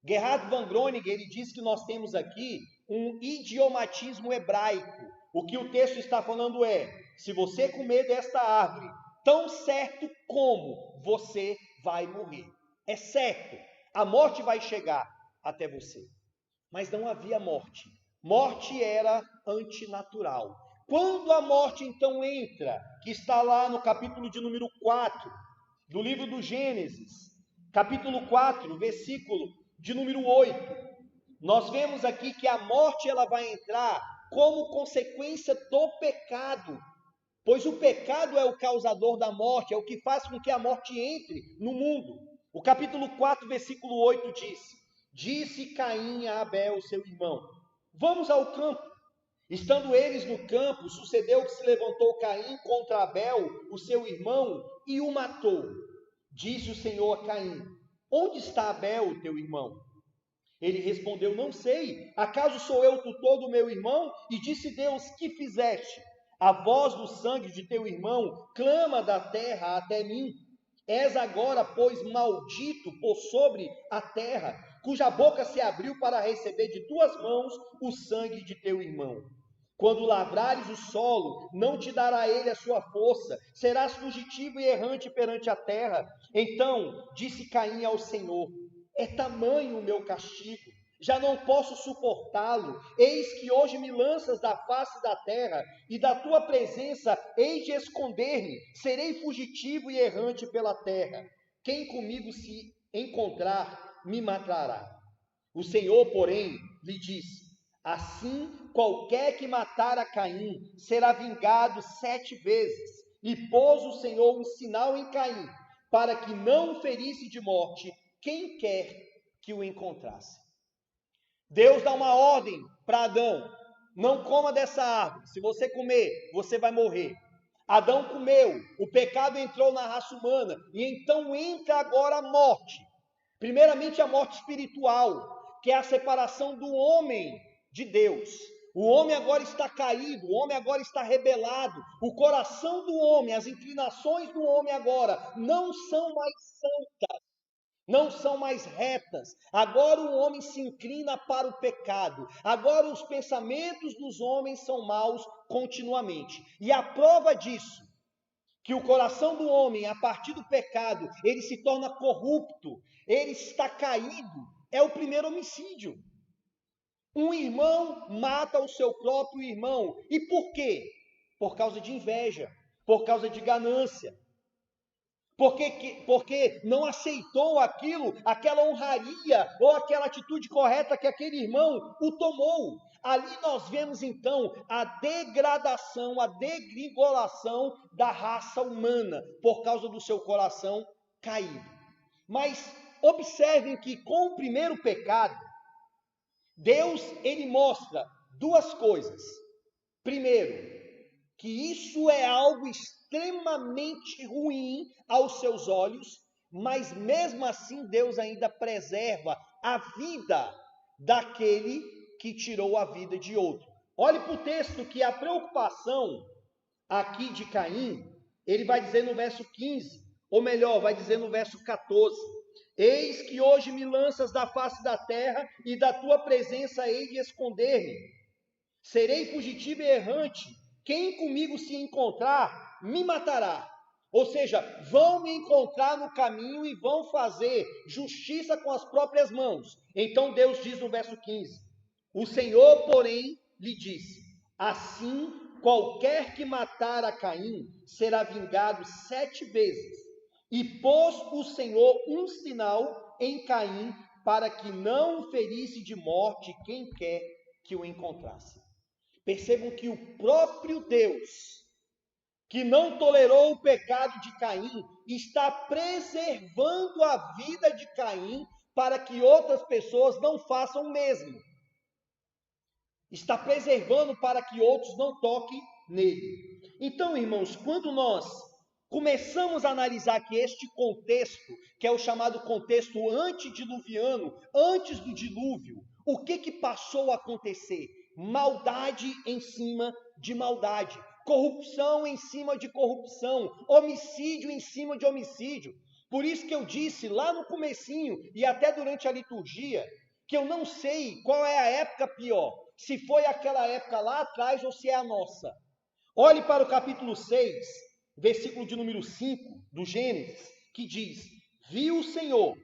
Gerhard von Groningen, ele diz que nós temos aqui um idiomatismo hebraico. O que o texto está falando é: se você comer desta árvore, tão certo como você vai morrer. É certo, a morte vai chegar. até você. Mas não havia morte. Morte era antinatural. Quando a morte então entra, que está lá no capítulo de número 4, do livro do Gênesis, capítulo 4, versículo de número 8, nós vemos aqui que a morte ela vai entrar como consequência do pecado, pois o pecado é o causador da morte, é o que faz com que a morte entre no mundo. O capítulo 4, versículo 8 diz: disse Caim a Abel, seu irmão, vamos ao campo. Estando eles no campo, sucedeu que se levantou Caim contra Abel, o seu irmão, e o matou. Disse o Senhor a Caim: onde está Abel, teu irmão? Ele respondeu: não sei, acaso sou eu o tutor do meu irmão? E disse Deus: que fizeste? A voz do sangue de teu irmão clama da terra até mim. És agora, pois, maldito por sobre a terra, cuja boca se abriu para receber de tuas mãos o sangue de teu irmão. Quando lavrares o solo, não te dará ele a sua força, serás fugitivo e errante perante a terra. Então disse Caim ao Senhor: é tamanho o meu castigo, já não posso suportá-lo. Eis que hoje me lanças da face da terra, e da tua presença hei de esconder-me. Serei fugitivo e errante pela terra. Quem comigo se encontrar, me matará. O Senhor, porém, lhe disse: assim, qualquer que matar a Caim será vingado 7 vezes. E pôs o Senhor um sinal em Caim, para que não o ferisse de morte quem quer que o encontrasse. Deus dá uma ordem para Adão: não coma dessa árvore, se você comer, você vai morrer. Adão comeu, o pecado entrou na raça humana, e então entra agora a morte. Primeiramente a morte espiritual, que é a separação do homem de Deus. O homem agora está caído, o homem agora está rebelado, o coração do homem, as inclinações do homem agora não são mais santas, não são mais retas. Agora o homem se inclina para o pecado. Agora os pensamentos dos homens são maus continuamente. E a prova disso, que o coração do homem, a partir do pecado, ele se torna corrupto, ele está caído, é o primeiro homicídio. Um irmão mata o seu próprio irmão. E por quê? Por causa de inveja, por causa de ganância. Porque não aceitou aquilo, aquela honraria ou aquela atitude correta que aquele irmão o tomou. Ali nós vemos então a degradação, a degringolação da raça humana por causa do seu coração caído. Mas observem que com o primeiro pecado, Deus ele mostra 2 coisas. Primeiro, que isso é algo extremamente ruim aos seus olhos, mas mesmo assim Deus ainda preserva a vida daquele que tirou a vida de outro. Olhe para o texto que a preocupação aqui de Caim, ele vai dizer no verso 15, ou melhor, vai dizer no verso 14: eis que hoje me lanças da face da terra, e da tua presença hei de esconder-me. Serei fugitivo e errante. Quem comigo se encontrar, me matará. Ou seja, vão me encontrar no caminho e vão fazer justiça com as próprias mãos. Então Deus diz no verso 15: o Senhor, porém, lhe disse: assim, qualquer que matar a Caim será vingado 7 vezes. E pôs o Senhor um sinal em Caim, para que não o ferisse de morte quem quer que o encontrasse. Percebam que o próprio Deus, que não tolerou o pecado de Caim, está preservando a vida de Caim para que outras pessoas não façam o mesmo. Está preservando para que outros não toquem nele. Então, irmãos, quando nós começamos a analisar que este contexto, que é o chamado contexto antediluviano, antes do dilúvio, o que passou a acontecer? Maldade em cima de maldade, corrupção em cima de corrupção, homicídio em cima de homicídio. Por isso que eu disse lá no comecinho e até durante a liturgia, que eu não sei qual é a época pior, se foi aquela época lá atrás ou se é a nossa. Olhe para o capítulo 6, versículo de número 5 do Gênesis, que diz: viu o Senhor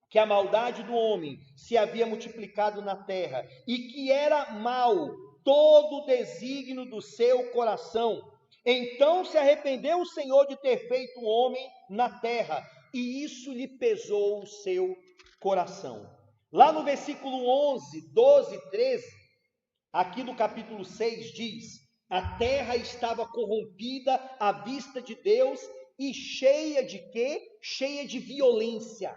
que a maldade do homem se havia multiplicado na terra, e que era mau todo o desígnio do seu coração. Então se arrependeu o Senhor de ter feito o homem na terra, e isso lhe pesou o seu coração. Lá no versículo 11, 12, 13, aqui do capítulo 6 diz: a terra estava corrompida à vista de Deus e cheia de quê? Cheia de violência.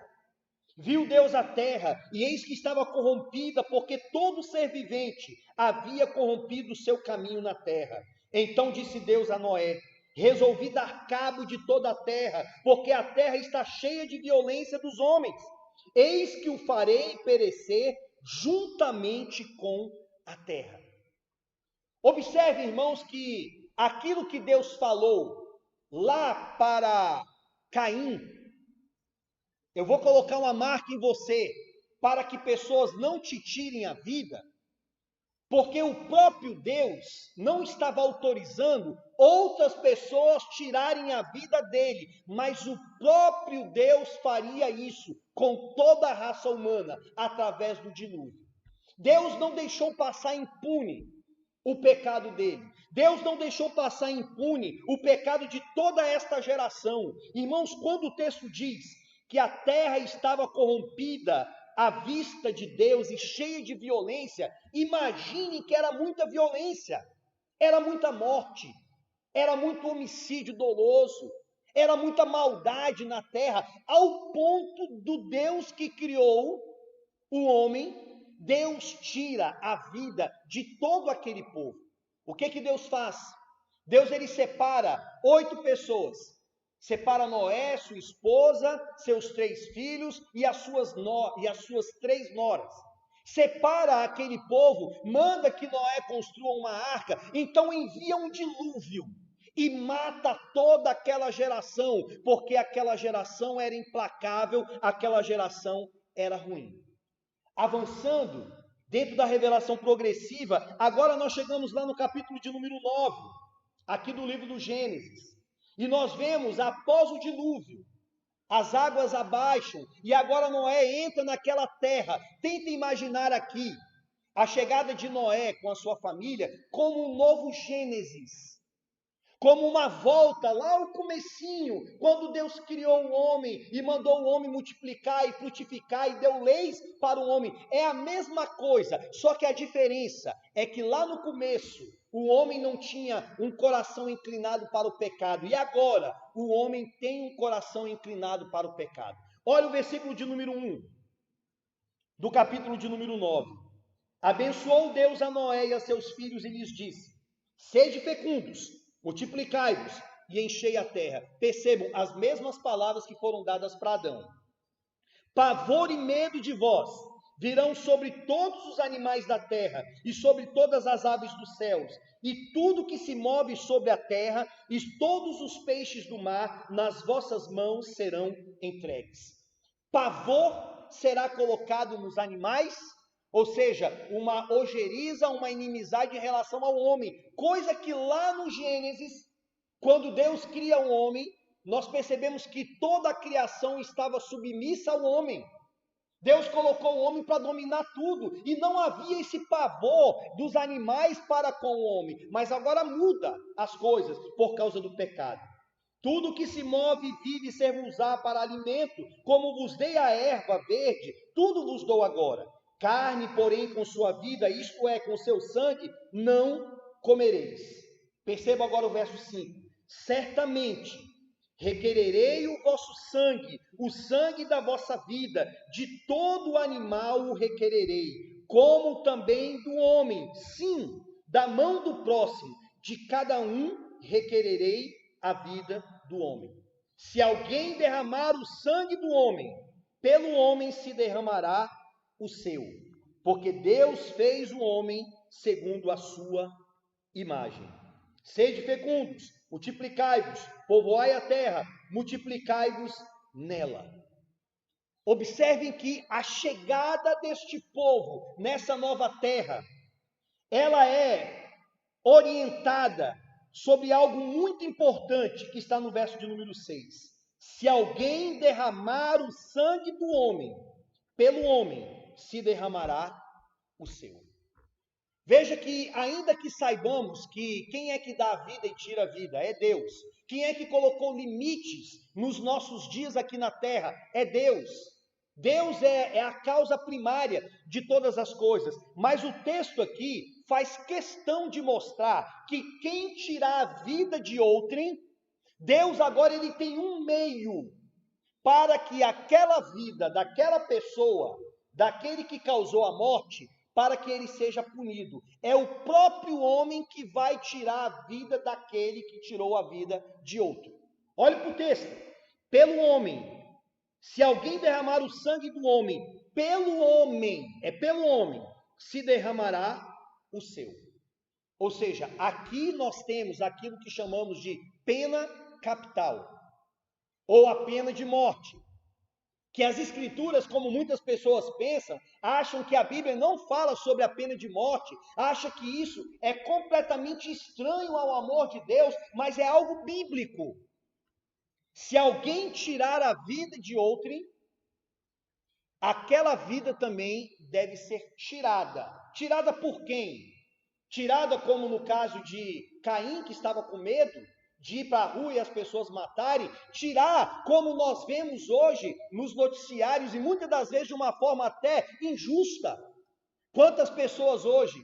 Viu Deus a terra, e eis que estava corrompida, porque todo ser vivente havia corrompido o seu caminho na terra. Então disse Deus a Noé: resolvi dar cabo de toda a terra, porque a terra está cheia de violência dos homens. Eis que o farei perecer juntamente com a terra. Observe, irmãos, que aquilo que Deus falou lá para Caim: eu vou colocar uma marca em você, para que pessoas não te tirem a vida, porque o próprio Deus não estava autorizando outras pessoas tirarem a vida dele, mas o próprio Deus faria isso com toda a raça humana, através do dilúvio. Deus não deixou passar impune o pecado dele. Deus não deixou passar impune o pecado de toda esta geração. Irmãos, quando o texto diz que a terra estava corrompida à vista de Deus e cheia de violência, imagine que era muita violência, era muita morte, era muito homicídio doloso, era muita maldade na terra, ao ponto do Deus que criou o homem, Deus tira a vida de todo aquele povo. O que Deus faz? Deus ele separa 8 pessoas. Separa Noé, sua esposa, seus 3 filhos e as suas 3 noras. Separa aquele povo, manda que Noé construa uma arca, então envia um dilúvio e mata toda aquela geração, porque aquela geração era implacável, aquela geração era ruim. Avançando dentro da revelação progressiva, agora nós chegamos lá no capítulo de número 9, aqui do livro do Gênesis. E nós vemos, após o dilúvio, as águas abaixam, e agora Noé entra naquela terra. Tenta imaginar aqui a chegada de Noé com a sua família como um novo Gênesis, como uma volta lá ao comecinho, quando Deus criou o homem e mandou o homem multiplicar e frutificar e deu leis para o homem. É a mesma coisa, só que a diferença é que lá no começo o homem não tinha um coração inclinado para o pecado, e agora o homem tem um coração inclinado para o pecado. Olha o versículo de número 1, do capítulo de número 9. Abençoou Deus a Noé e a seus filhos e lhes disse: sede fecundos, multiplicai-vos e enchei a terra. Percebam as mesmas palavras que foram dadas para Adão. Pavor e medo de vós virão sobre todos os animais da terra e sobre todas as aves dos céus, e tudo que se move sobre a terra, e todos os peixes do mar, nas vossas mãos serão entregues. Pavor será colocado nos animais, ou seja, uma ojeriza, uma inimizade em relação ao homem, coisa que lá no Gênesis, quando Deus cria o homem, nós percebemos que toda a criação estava submissa ao homem. Deus colocou o homem para dominar tudo, e não havia esse pavor dos animais para com o homem, mas agora muda as coisas por causa do pecado. Tudo que se move e vive ser-vos-á para alimento, como vos dei a erva verde, tudo vos dou agora. Carne, porém, com sua vida, isto é, com seu sangue, não comereis. Perceba agora o verso 5. Certamente requererei o vosso sangue, o sangue da vossa vida, de todo animal o requererei, como também do homem, sim, da mão do próximo, de cada um requererei a vida do homem. Se alguém derramar o sangue do homem, pelo homem se derramará o seu, porque Deus fez o homem segundo a sua imagem. Sede fecundos, multiplicai-vos, povoai a terra, multiplicai-vos nela. Observem que a chegada deste povo nessa nova terra, ela é orientada sobre algo muito importante que está no verso de número 6. Se alguém derramar o sangue do homem, pelo homem se derramará o seu. Veja que, ainda que saibamos que quem é que dá a vida e tira a vida é Deus, quem é que colocou limites nos nossos dias aqui na terra é Deus. Deus é a causa primária de todas as coisas, mas o texto aqui faz questão de mostrar que quem tirar a vida de outrem, Deus agora ele tem um meio para que aquela vida daquela pessoa, daquele que causou a morte, para que ele seja punido. É o próprio homem que vai tirar a vida daquele que tirou a vida de outro. Olhe para o texto. Pelo homem, se alguém derramar o sangue do homem, pelo homem, se derramará o seu. Ou seja, aqui nós temos aquilo que chamamos de pena capital, ou a pena de morte. Que as escrituras, como muitas pessoas pensam, acham que a Bíblia não fala sobre a pena de morte, acham que isso é completamente estranho ao amor de Deus, mas é algo bíblico. Se alguém tirar a vida de outrem, aquela vida também deve ser tirada. Tirada por quem? Tirada como no caso de Caim, que estava com medo de ir para a rua e as pessoas matarem, tirar, como nós vemos hoje nos noticiários, e muitas das vezes de uma forma até injusta. Quantas pessoas hoje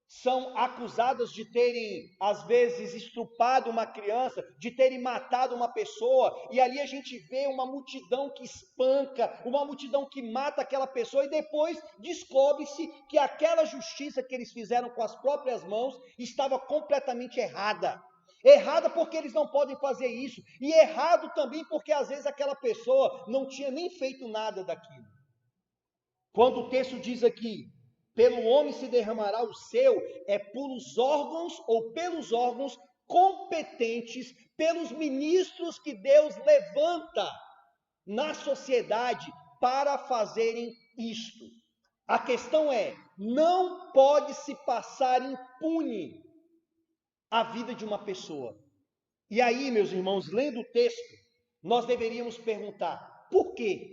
são acusadas de terem, às vezes, estrupado uma criança, de terem matado uma pessoa, e ali a gente vê uma multidão que espanca, uma multidão que mata aquela pessoa, e depois descobre-se que aquela justiça que eles fizeram com as próprias mãos estava completamente errada. Errada porque eles não podem fazer isso, e errado também porque às vezes aquela pessoa não tinha nem feito nada daquilo. Quando o texto diz aqui, pelo homem se derramará o seu, é pelos órgãos competentes, pelos ministros que Deus levanta na sociedade para fazerem isto. A questão é, não pode se passar impune a vida de uma pessoa. E aí, meus irmãos, lendo o texto, nós deveríamos perguntar, por quê?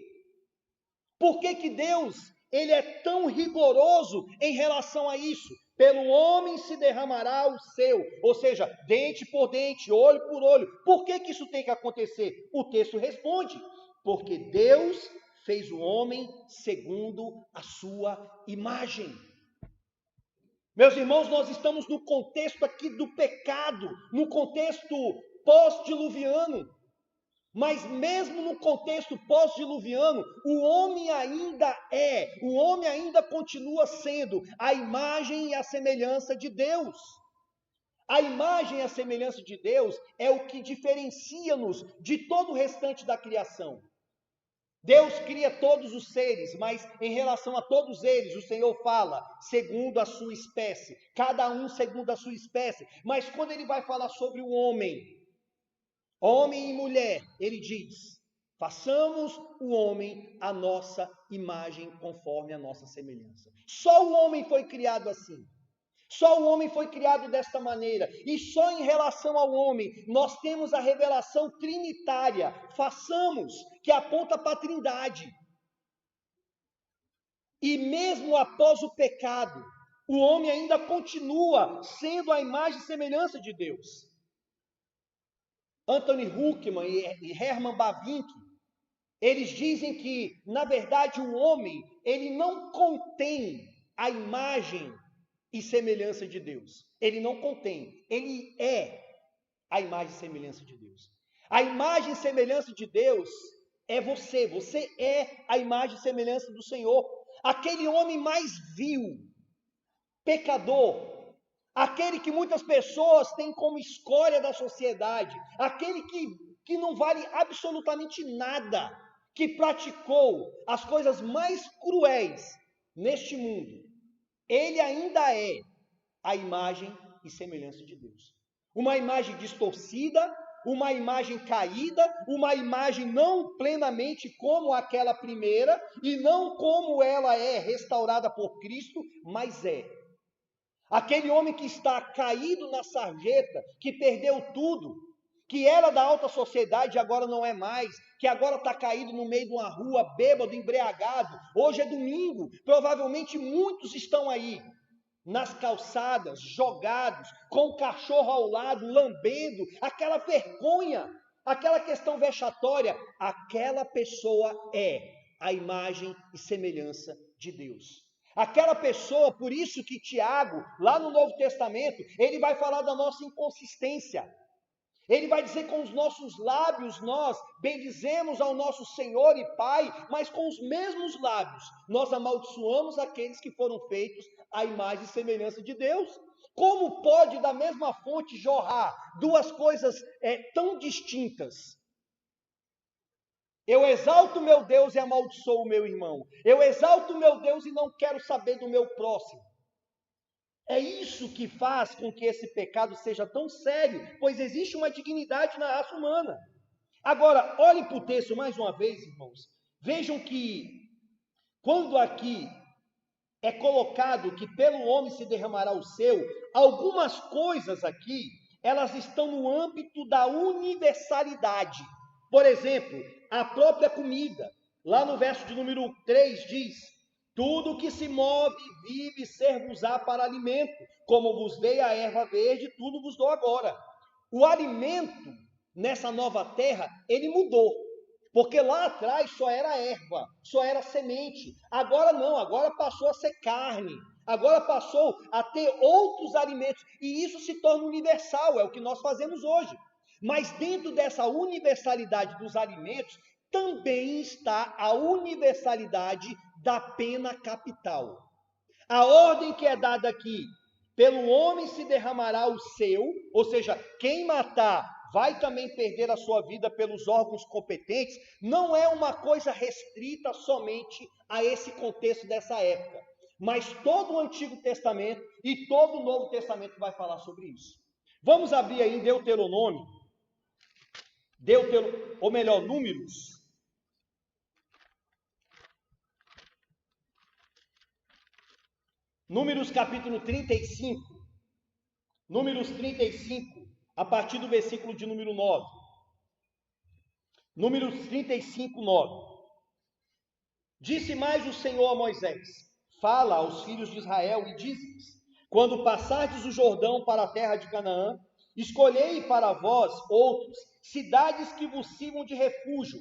Por que que Deus, ele é tão rigoroso em relação a isso? Pelo homem se derramará o seu, ou seja, dente por dente, olho por olho. Por que que isso tem que acontecer? O texto responde, porque Deus fez o homem segundo a sua imagem. Meus irmãos, nós estamos no contexto aqui do pecado, no contexto pós-diluviano, mas mesmo no contexto pós-diluviano, o homem ainda continua sendo a imagem e a semelhança de Deus. A imagem e a semelhança de Deus é o que diferencia-nos de todo o restante da criação. Deus cria todos os seres, mas em relação a todos eles, o Senhor fala segundo a sua espécie, cada um segundo a sua espécie. Mas quando ele vai falar sobre o homem e mulher, ele diz, façamos o homem à nossa imagem, conforme a nossa semelhança. Só o homem foi criado assim. Só o homem foi criado desta maneira, e só em relação ao homem nós temos a revelação trinitária, façamos, que aponta para a trindade. E mesmo após o pecado, o homem ainda continua sendo a imagem e semelhança de Deus. Anthony Huckman e Herman Bavinck, eles dizem que, na verdade, o homem, ele não contém a imagem e semelhança de Deus. Ele não contém, ele é a imagem e semelhança de Deus. A imagem e semelhança de Deus é você é a imagem e semelhança do Senhor. Aquele homem mais vil, pecador, aquele que muitas pessoas têm como escória da sociedade, aquele que não vale absolutamente nada, que praticou as coisas mais cruéis neste mundo, ele ainda é a imagem e semelhança de Deus. Uma imagem distorcida, uma imagem caída, uma imagem não plenamente como aquela primeira, e não como ela é restaurada por Cristo, mas é. Aquele homem que está caído na sarjeta, que perdeu tudo, que era da alta sociedade e agora não é mais, que agora está caído no meio de uma rua, bêbado, embriagado. Hoje é domingo, provavelmente muitos estão aí, nas calçadas, jogados, com o cachorro ao lado, lambendo, aquela vergonha, aquela questão vexatória. Aquela pessoa é a imagem e semelhança de Deus. Aquela pessoa, por isso que Tiago, lá no Novo Testamento, ele vai falar da nossa inconsistência. Ele vai dizer: com os nossos lábios nós bendizemos ao nosso Senhor e Pai, mas com os mesmos lábios nós amaldiçoamos aqueles que foram feitos à imagem e semelhança de Deus. Como pode da mesma fonte jorrar duas coisas tão distintas? Eu exalto meu Deus e amaldiçoo o meu irmão. Eu exalto meu Deus e não quero saber do meu próximo. É isso que faz com que esse pecado seja tão sério, pois existe uma dignidade na raça humana. Agora, olhem para o texto mais uma vez, irmãos. Vejam que, quando aqui é colocado que pelo homem se derramará o seu, algumas coisas aqui, elas estão no âmbito da universalidade. Por exemplo, a própria comida. Lá no verso de número 3 diz: tudo que se move e vive ser-vos-á para alimento, como vos dei a erva verde, tudo vos dou agora. O alimento nessa nova terra, ele mudou, porque lá atrás só era erva, só era semente. Agora não, agora passou a ser carne, agora passou a ter outros alimentos, e isso se torna universal, é o que nós fazemos hoje. Mas dentro dessa universalidade dos alimentos, também está a universalidade da pena capital. A ordem que é dada aqui: pelo homem se derramará o seu, ou seja, quem matar vai também perder a sua vida pelos órgãos competentes, não é uma coisa restrita somente a esse contexto dessa época, mas todo o Antigo Testamento e todo o Novo Testamento vai falar sobre isso. Vamos abrir aí em Deuteronômio, ou melhor, Números. Números capítulo 35, Números 35, a partir do versículo de número 9. Números 35, 9. Disse mais o Senhor a Moisés: fala aos filhos de Israel e diz-lhes: quando passardes o Jordão para a terra de Canaã, escolhei para vós outros cidades que vos sirvam de refúgio,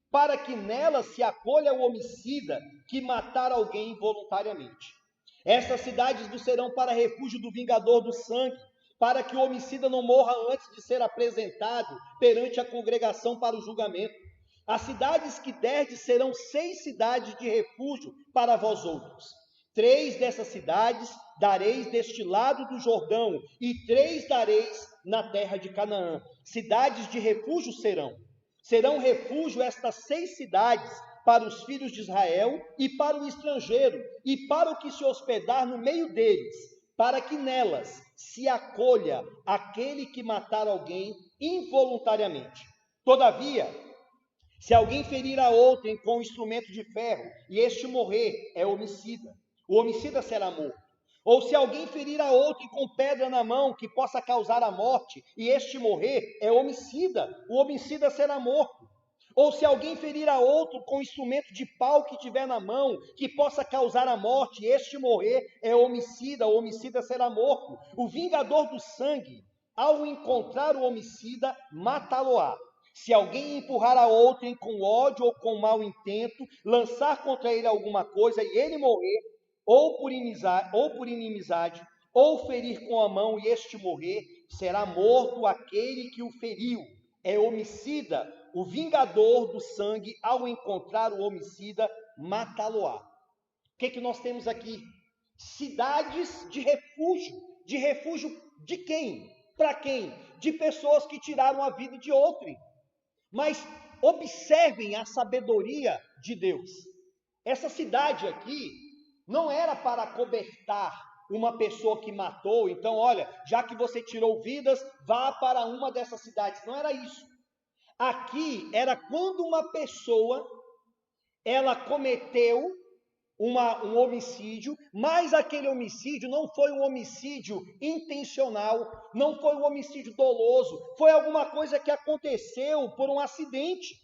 para que nelas se acolha o homicida que matar alguém voluntariamente. Essas cidades vos serão para refúgio do vingador do sangue, para que o homicida não morra antes de ser apresentado perante a congregação para o julgamento. As cidades que derdes serão 6 cidades de refúgio para vós outros. 3 dessas cidades dareis deste lado do Jordão, e 3 dareis na terra de Canaã. Cidades de refúgio serão refúgio estas 6 cidades para os filhos de Israel e para o estrangeiro, e para o que se hospedar no meio deles, para que nelas se acolha aquele que matar alguém involuntariamente. Todavia, se alguém ferir a outrem com instrumento de ferro, e este morrer, é homicida. O homicida será morto. Ou se alguém ferir a outrem com pedra na mão, que possa causar a morte, e este morrer, é homicida. O homicida será morto. Ou se alguém ferir a outro com instrumento de pau que tiver na mão, que possa causar a morte, e este morrer, é homicida. O homicida será morto. O vingador do sangue, ao encontrar o homicida, matá-lo-á. Se alguém empurrar a outrem com ódio ou com mau intento, lançar contra ele alguma coisa e ele morrer, ou por inimizade, ou ferir com a mão e este morrer, será morto aquele que o feriu. É homicida. O vingador do sangue, ao encontrar o homicida, matá-lo-á. O que nós temos aqui? Cidades de refúgio. De refúgio de quem? Para quem? De pessoas que tiraram a vida de outrem. Mas observem a sabedoria de Deus. Essa cidade aqui não era para acobertar uma pessoa que matou. Então, olha, já que você tirou vidas, vá para uma dessas cidades. Não era isso. Aqui era quando uma pessoa, ela cometeu um homicídio, mas aquele homicídio não foi um homicídio intencional, não foi um homicídio doloso, foi alguma coisa que aconteceu por um acidente,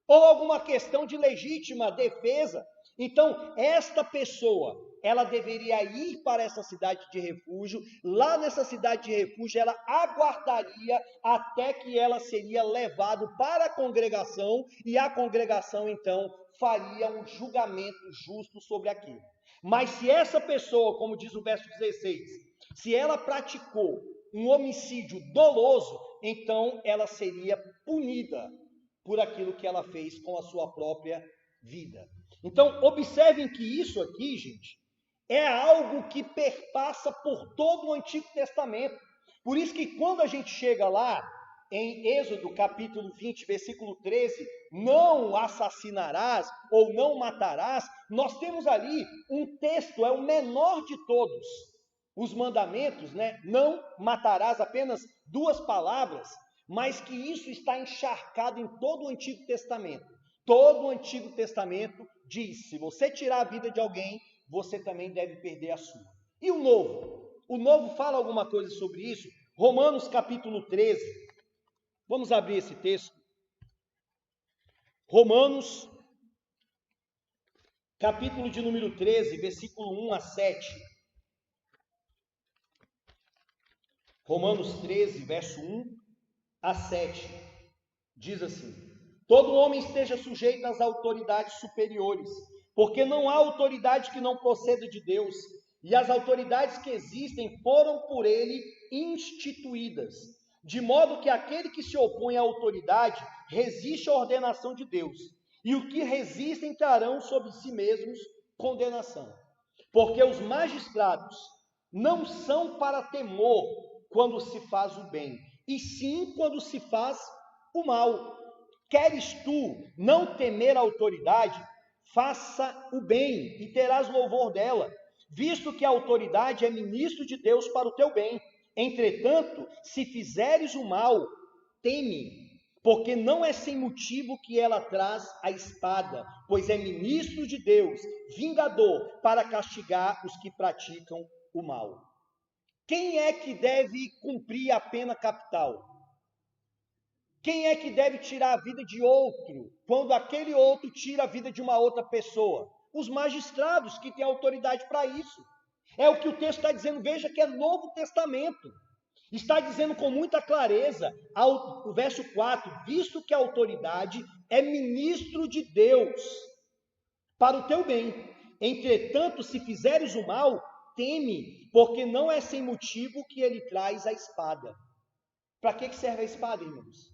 ou alguma questão de legítima defesa. Então, esta pessoa, ela deveria ir para essa cidade de refúgio. Lá nessa cidade de refúgio, ela aguardaria até que ela seria levada para a congregação, e a congregação, então, faria um julgamento justo sobre aquilo. Mas se essa pessoa, como diz o verso 16, se ela praticou um homicídio doloso, então ela seria punida por aquilo que ela fez com a sua própria vida. Então, observem que isso aqui, gente, é algo que perpassa por todo o Antigo Testamento. Por isso que quando a gente chega lá, em Êxodo capítulo 20, versículo 13, não assassinarás ou não matarás, nós temos ali um texto, é o menor de todos os mandamentos, né? Não matarás, apenas 2 palavras, mas que isso está encharcado em todo o Antigo Testamento. Todo o Antigo Testamento diz, se você tirar a vida de alguém, você também deve perder a sua. E o Novo? O Novo fala alguma coisa sobre isso? Romanos capítulo 13. Vamos abrir esse texto. Romanos, capítulo de número 13, versículo 1 a 7. Romanos 13, verso 1 a 7. Diz assim: todo homem esteja sujeito às autoridades superiores, porque não há autoridade que não proceda de Deus, e as autoridades que existem foram por ele instituídas, de modo que aquele que se opõe à autoridade resiste à ordenação de Deus, e o que resistem trarão sobre si mesmos condenação. Porque os magistrados não são para temor quando se faz o bem, e sim quando se faz o mal. Queres tu não temer a autoridade? Faça o bem e terás louvor dela, visto que a autoridade é ministro de Deus para o teu bem. Entretanto, se fizeres o mal, teme, porque não é sem motivo que ela traz a espada, pois é ministro de Deus, vingador, para castigar os que praticam o mal. Quem é que deve cumprir a pena capital? Quem é que deve tirar a vida de outro, quando aquele outro tira a vida de uma outra pessoa? Os magistrados, que têm autoridade para isso. É o que o texto está dizendo. Veja que é Novo Testamento. Está dizendo com muita clareza, o verso 4, visto que a autoridade é ministro de Deus para o teu bem. Entretanto, se fizeres o mal, teme, porque não é sem motivo que ele traz a espada. Para que serve a espada, irmãos?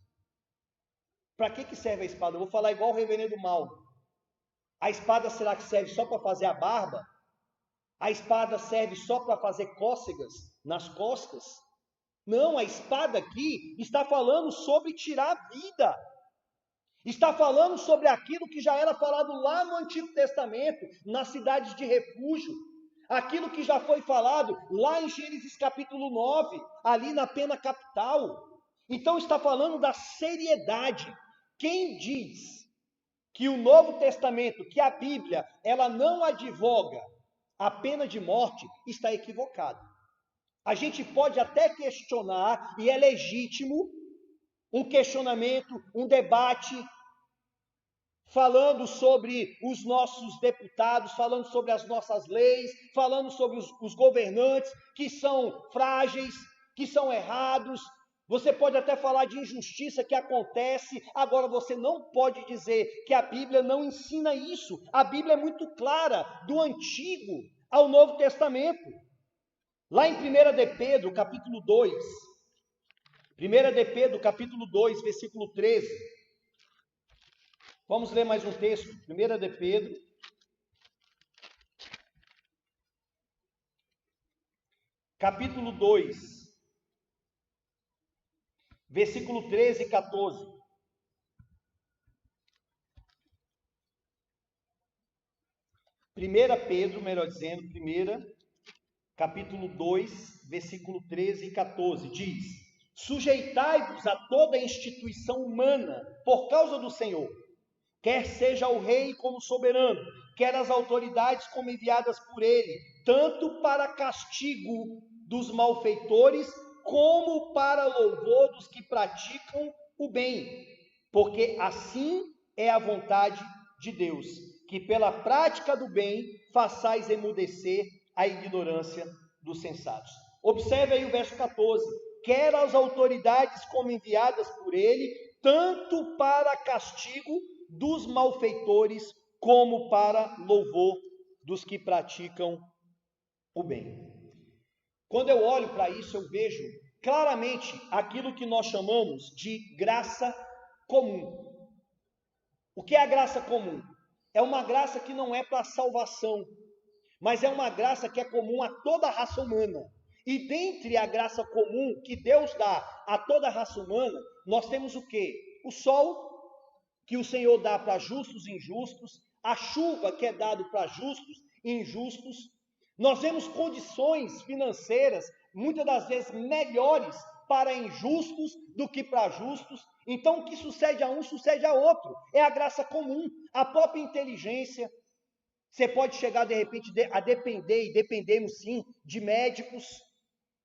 Para que serve a espada? Eu vou falar igual o reverendo Mauro. A espada será que serve só para fazer a barba? A espada serve só para fazer cócegas nas costas? Não, a espada aqui está falando sobre tirar a vida. Está falando sobre aquilo que já era falado lá no Antigo Testamento, nas cidades de refúgio. Aquilo que já foi falado lá em Gênesis capítulo 9, ali na pena capital. Então está falando da seriedade. Quem diz que o Novo Testamento, que a Bíblia, ela não advoga a pena de morte, está equivocado. A gente pode até questionar, e é legítimo, um questionamento, um debate, falando sobre os nossos deputados, falando sobre as nossas leis, falando sobre os governantes que são frágeis, que são errados. Você pode até falar de injustiça que acontece, agora você não pode dizer que a Bíblia não ensina isso. A Bíblia é muito clara, do Antigo ao Novo Testamento. Lá em 1 de Pedro, capítulo 2, 1 de Pedro, capítulo 2, versículo 13. Vamos ler mais um texto, 1 de Pedro, capítulo 2. Versículo 13 e 14. 1 Pedro, melhor dizendo, 1, capítulo 2, versículo 13 e 14, diz: sujeitai-vos a toda instituição humana por causa do Senhor, quer seja o rei como soberano, quer as autoridades como enviadas por ele, tanto para castigo dos malfeitores, como para louvor dos que praticam o bem, porque assim é a vontade de Deus, que pela prática do bem façais emudecer a ignorância dos sensatos. Observe aí o verso 14, quer as autoridades como enviadas por ele, tanto para castigo dos malfeitores, como para louvor dos que praticam o bem. Quando eu olho para isso, eu vejo claramente aquilo que nós chamamos de graça comum. O que é a graça comum? É uma graça que não é para salvação, mas é uma graça que é comum a toda a raça humana. E dentre a graça comum que Deus dá a toda a raça humana, nós temos o quê? O sol, que o Senhor dá para justos e injustos, a chuva que é dado para justos e injustos. Nós vemos condições financeiras, muitas das vezes melhores para injustos do que para justos. Então o que sucede a um, sucede a outro. É a graça comum, a própria inteligência. Você pode chegar de repente a depender, e dependemos sim, de médicos.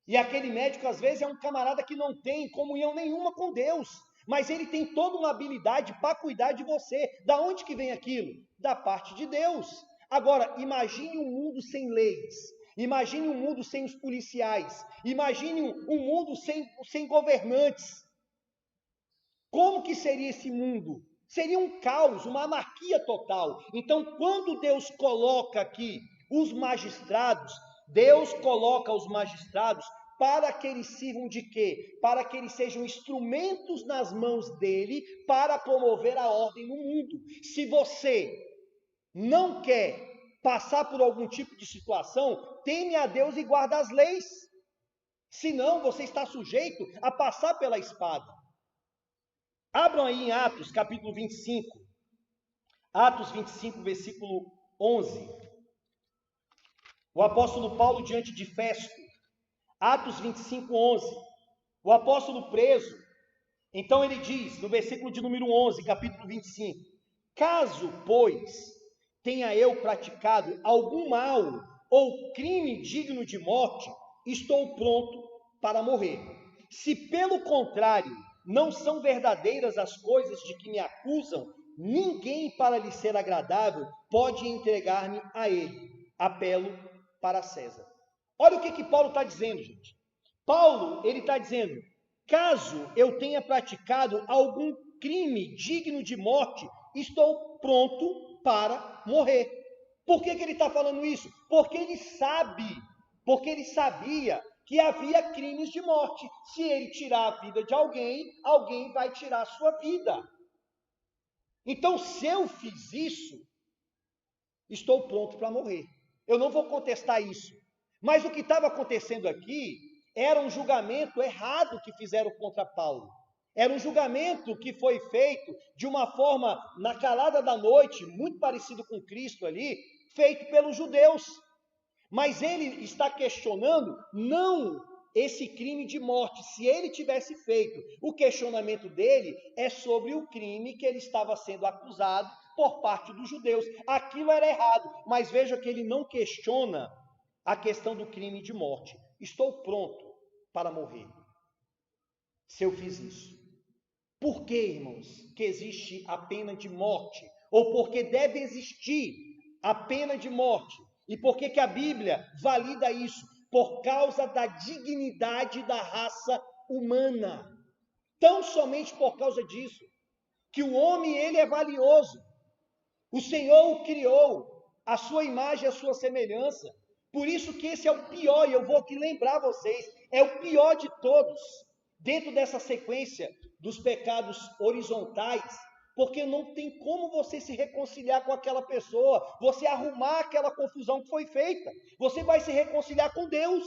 E aquele médico às vezes é um camarada que não tem comunhão nenhuma com Deus, mas ele tem toda uma habilidade para cuidar de você. Da onde que vem aquilo? Da parte de Deus. Agora, imagine um mundo sem leis, imagine um mundo sem os policiais, imagine um mundo sem governantes. Como que seria esse mundo? Seria um caos, uma anarquia total. Então, quando Deus coloca aqui os magistrados, Deus coloca os magistrados para que eles sirvam de quê? Para que eles sejam instrumentos nas mãos dele para promover a ordem no mundo. Se você não quer passar por algum tipo de situação, teme a Deus e guarda as leis. Senão você está sujeito a passar pela espada. Abram aí em Atos, capítulo 25. Atos 25, versículo 11. O apóstolo Paulo diante de Festo. Atos 25, 11. O apóstolo preso. Então ele diz, no versículo de número 11, capítulo 25. Caso, pois, tenha eu praticado algum mal ou crime digno de morte, estou pronto para morrer. Se pelo contrário não são verdadeiras as coisas de que me acusam, ninguém para lhe ser agradável pode entregar-me a ele. Apelo para César. Olha o que Paulo está dizendo, gente. Paulo, ele está dizendo, caso eu tenha praticado algum crime digno de morte, estou pronto para morrer. Por que ele está falando isso? Porque ele sabia que havia crimes de morte. Se ele tirar a vida de alguém, alguém vai tirar a sua vida. Então, se eu fiz isso, estou pronto para morrer. Eu não vou contestar isso. Mas o que estava acontecendo aqui era um julgamento errado que fizeram contra Paulo. Era um julgamento que foi feito de uma forma, na calada da noite, muito parecido com Cristo ali, feito pelos judeus. Mas ele está questionando não esse crime de morte. Se ele tivesse feito, o questionamento dele é sobre o crime que ele estava sendo acusado por parte dos judeus. Aquilo era errado, mas veja que ele não questiona a questão do crime de morte. Estou pronto para morrer se eu fiz isso. Por que, irmãos, que existe a pena de morte? Ou por que deve existir a pena de morte? E por que a Bíblia valida isso? Por causa da dignidade da raça humana. Tão somente por causa disso, que o homem, ele é valioso. O Senhor o criou, a sua imagem, a sua semelhança. Por isso que esse é o pior, e eu vou aqui lembrar vocês, é o pior de todos, dentro dessa sequência dos pecados horizontais, porque não tem como você se reconciliar com aquela pessoa, você arrumar aquela confusão que foi feita. Você vai se reconciliar com Deus.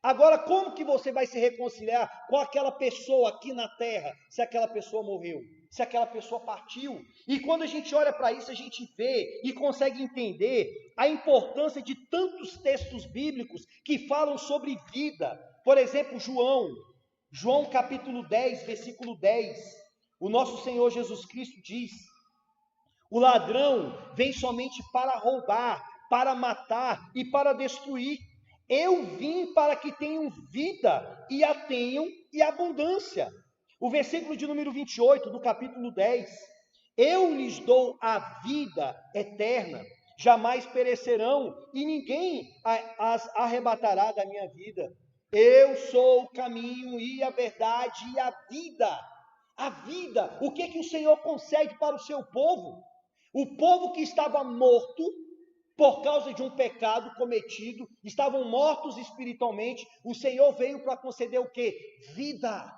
Agora, como que você vai se reconciliar com aquela pessoa aqui na terra, se aquela pessoa morreu, se aquela pessoa partiu? E quando a gente olha para isso, a gente vê e consegue entender a importância de tantos textos bíblicos que falam sobre vida. Por exemplo, João capítulo 10, versículo 10. O nosso Senhor Jesus Cristo diz: o ladrão vem somente para roubar, para matar e para destruir. Eu vim para que tenham vida e a tenham em abundância. O versículo de número 28 do capítulo 10. Eu lhes dou a vida eterna, jamais perecerão e ninguém as arrebatará da minha vida. Eu sou o caminho e a verdade e a vida. A vida, o que o Senhor concede para o seu povo? O povo que estava morto por causa de um pecado cometido, estavam mortos espiritualmente, o Senhor veio para conceder o quê? Vida.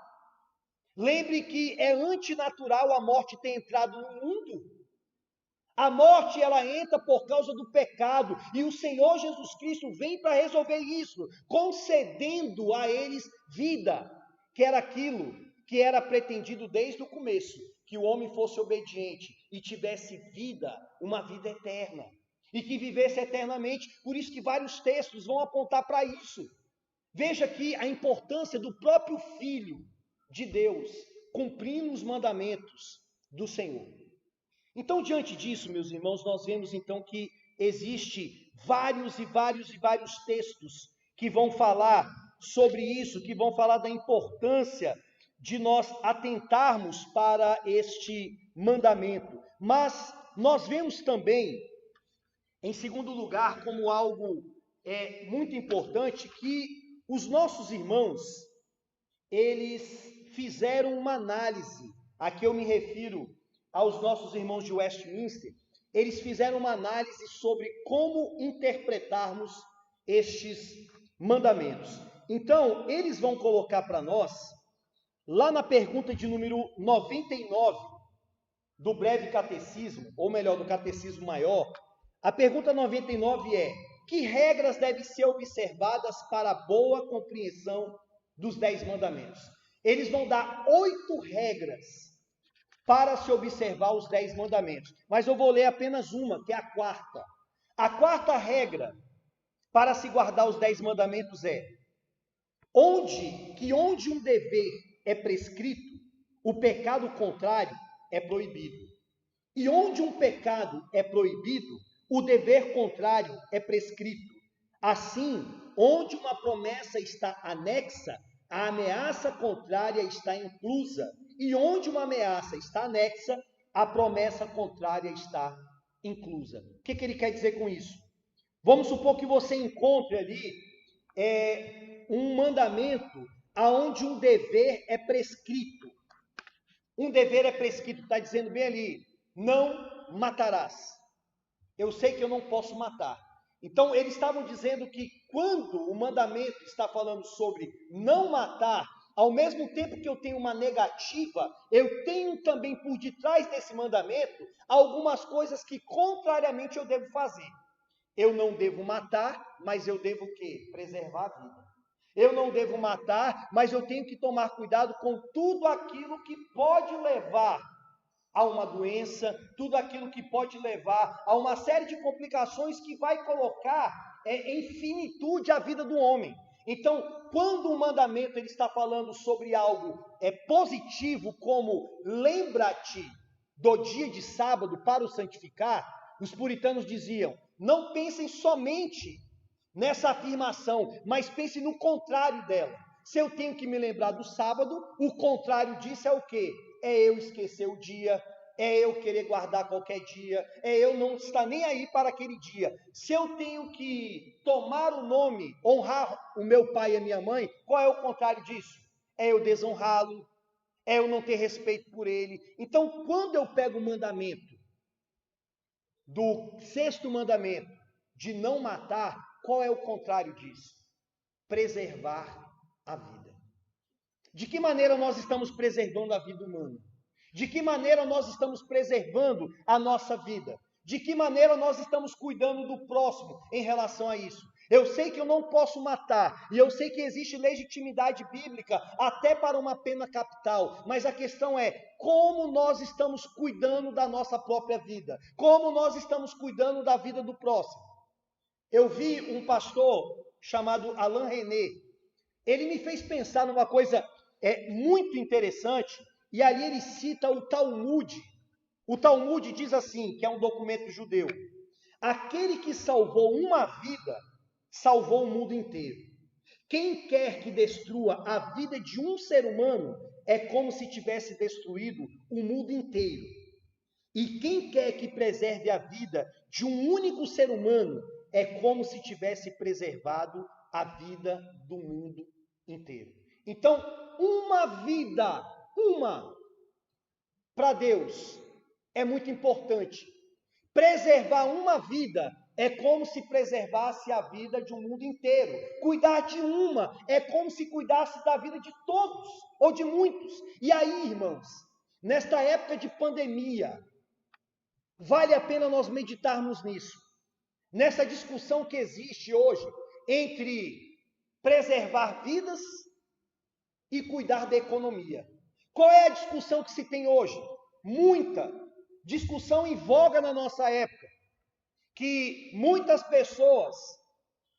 Lembre que é antinatural a morte ter entrado no mundo. A morte, ela entra por causa do pecado, e o Senhor Jesus Cristo vem para resolver isso, concedendo a eles vida, que era aquilo que era pretendido desde o começo, que o homem fosse obediente e tivesse vida, uma vida eterna, e que vivesse eternamente. Por isso que vários textos vão apontar para isso. Veja aqui a importância do próprio Filho de Deus, cumprindo os mandamentos do Senhor. Então, diante disso, meus irmãos, nós vemos então que existe vários textos que vão falar sobre isso, que vão falar da importância de nós atentarmos para este mandamento. Mas nós vemos também, em segundo lugar, como algo muito importante, que os nossos irmãos, eles fizeram uma análise. Aqui eu me refiro aos nossos irmãos de Westminster. Eles fizeram uma análise sobre como interpretarmos estes mandamentos. Então, eles vão colocar para nós, lá na pergunta de número 99 do breve catecismo, ou melhor, do catecismo maior, a pergunta 99 é: que regras devem ser observadas para a boa compreensão dos 10 mandamentos? Eles vão dar 8 regras para se observar os 10 mandamentos. Mas eu vou ler apenas uma, que é a quarta. A quarta regra para se guardar os 10 mandamentos é: onde um dever é prescrito, o pecado contrário é proibido. E onde um pecado é proibido, o dever contrário é prescrito. Assim, onde uma promessa está anexa, a ameaça contrária está inclusa. E onde uma ameaça está anexa, a promessa contrária está inclusa. O que ele quer dizer com isso? Vamos supor que você encontre ali um mandamento aonde um dever é prescrito. Um dever é prescrito, está dizendo bem ali: não matarás. Eu sei que eu não posso matar. Então, eles estavam dizendo que quando o mandamento está falando sobre não matar, ao mesmo tempo que eu tenho uma negativa, eu tenho também por detrás desse mandamento algumas coisas que contrariamente eu devo fazer. Eu não devo matar, mas eu devo o quê? Preservar a vida. Eu não devo matar, mas eu tenho que tomar cuidado com tudo aquilo que pode levar a uma doença, tudo aquilo que pode levar a uma série de complicações que vai colocar em finitude a vida do homem. Então, quando o mandamento ele está falando sobre algo positivo, como lembra-te do dia de sábado para o santificar, os puritanos diziam: não pensem somente nessa afirmação, mas pensem no contrário dela. Se eu tenho que me lembrar do sábado, o contrário disso é o quê? É eu esquecer o dia, é eu querer guardar qualquer dia, é eu não estar nem aí para aquele dia. Se eu tenho que tomar o nome, honrar o meu pai e a minha mãe, qual é o contrário disso? É eu desonrá-lo, é eu não ter respeito por ele. Então, quando eu pego o mandamento, do 6º mandamento, de não matar, qual é o contrário disso? Preservar a vida. De que maneira nós estamos preservando a vida humana? De que maneira nós estamos preservando a nossa vida? De que maneira nós estamos cuidando do próximo em relação a isso? Eu sei que eu não posso matar, e eu sei que existe legitimidade bíblica até para uma pena capital, mas a questão é como nós estamos cuidando da nossa própria vida, como nós estamos cuidando da vida do próximo. Eu vi um pastor chamado Alain René, ele me fez pensar numa coisa muito interessante, e ali ele cita o Talmud. O Talmud diz assim, que é um documento judeu: aquele que salvou uma vida, salvou o mundo inteiro. Quem quer que destrua a vida de um ser humano, é como se tivesse destruído o mundo inteiro. E quem quer que preserve a vida de um único ser humano, é como se tivesse preservado a vida do mundo inteiro. Então, uma vida, para Deus, é muito importante. Preservar uma vida é como se preservasse a vida de um mundo inteiro. Cuidar de uma é como se cuidasse da vida de todos, ou de muitos. E aí, irmãos, nesta época de pandemia, vale a pena nós meditarmos nisso. Nessa discussão que existe hoje entre preservar vidas e cuidar da economia. Qual é a discussão que se tem hoje? Muita discussão em voga na nossa época, que muitas pessoas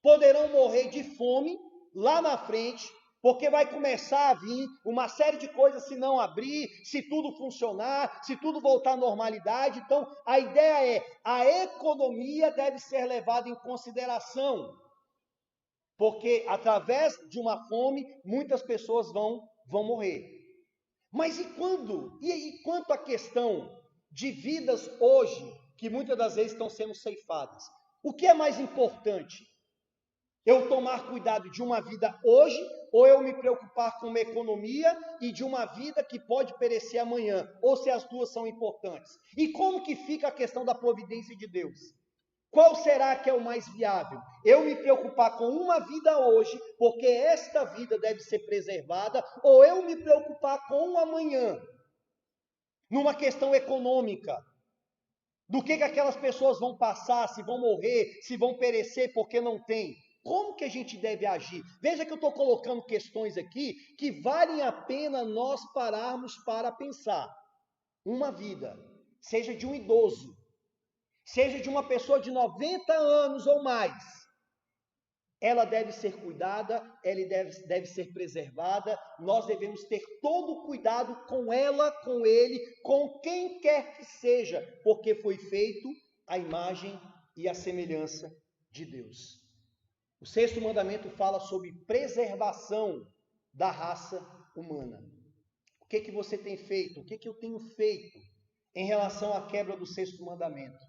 poderão morrer de fome lá na frente, porque vai começar a vir uma série de coisas se não abrir, se tudo funcionar, se tudo voltar à normalidade. Então, a ideia é, a economia deve ser levada em consideração, porque através de uma fome, muitas pessoas vão morrer. Mas e quando? E quanto à questão de vidas hoje, que muitas das vezes estão sendo ceifadas? O que é mais importante? Eu tomar cuidado de uma vida hoje, ou eu me preocupar com uma economia e de uma vida que pode perecer amanhã, ou se as duas são importantes? E como que fica a questão da providência de Deus? Qual será que é o mais viável? Eu me preocupar com uma vida hoje, porque esta vida deve ser preservada, ou eu me preocupar com o amanhã, numa questão econômica, do que aquelas pessoas vão passar, se vão morrer, se vão perecer porque não tem? Como que a gente deve agir? Veja que eu estou colocando questões aqui que valem a pena nós pararmos para pensar. Uma vida, seja de um idoso, seja de uma pessoa de 90 anos ou mais, ela deve ser cuidada, ela deve ser preservada. Nós devemos ter todo o cuidado com ela, com ele, com quem quer que seja, porque foi feito à imagem e à semelhança de Deus. O sexto mandamento fala sobre preservação da raça humana. O que você tem feito? O que eu tenho feito em relação à quebra do sexto mandamento?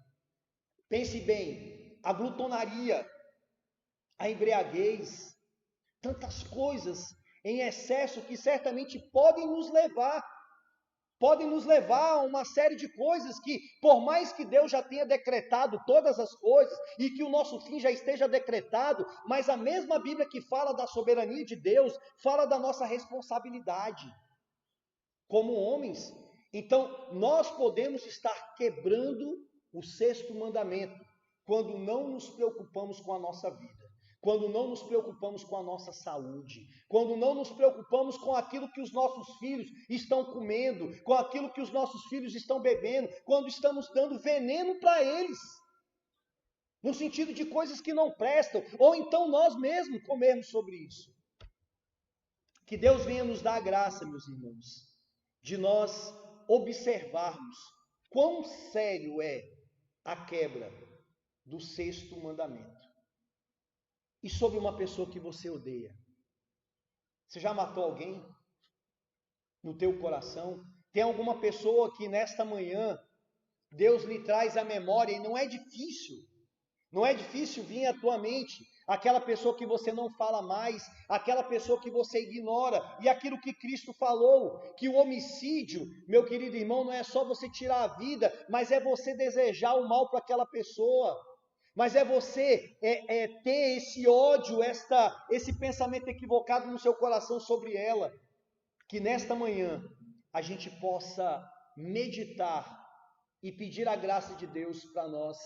Pense bem, a glutonaria, a embriaguez, tantas coisas em excesso que certamente podem nos levar a uma série de coisas que, por mais que Deus já tenha decretado todas as coisas e que o nosso fim já esteja decretado, mas a mesma Bíblia que fala da soberania de Deus, fala da nossa responsabilidade como homens. Então, nós podemos estar quebrando o sexto mandamento quando não nos preocupamos com a nossa vida, quando não nos preocupamos com a nossa saúde, quando não nos preocupamos com aquilo que os nossos filhos estão comendo, com aquilo que os nossos filhos estão bebendo, quando estamos dando veneno para eles, no sentido de coisas que não prestam, ou então nós mesmos comermos sobre isso. Que Deus venha nos dar a graça, meus irmãos, de nós observarmos quão sério é a quebra do sexto mandamento. E sobre uma pessoa que você odeia. Você já matou alguém no teu coração? Tem alguma pessoa que nesta manhã Deus lhe traz à memória, e não é difícil vir à tua mente aquela pessoa que você não fala mais, aquela pessoa que você ignora, e aquilo que Cristo falou, que o homicídio, meu querido irmão, não é só você tirar a vida, mas é você desejar o mal para aquela pessoa. Mas é você ter esse ódio, esse pensamento equivocado no seu coração sobre ela. Que nesta manhã a gente possa meditar e pedir a graça de Deus para nós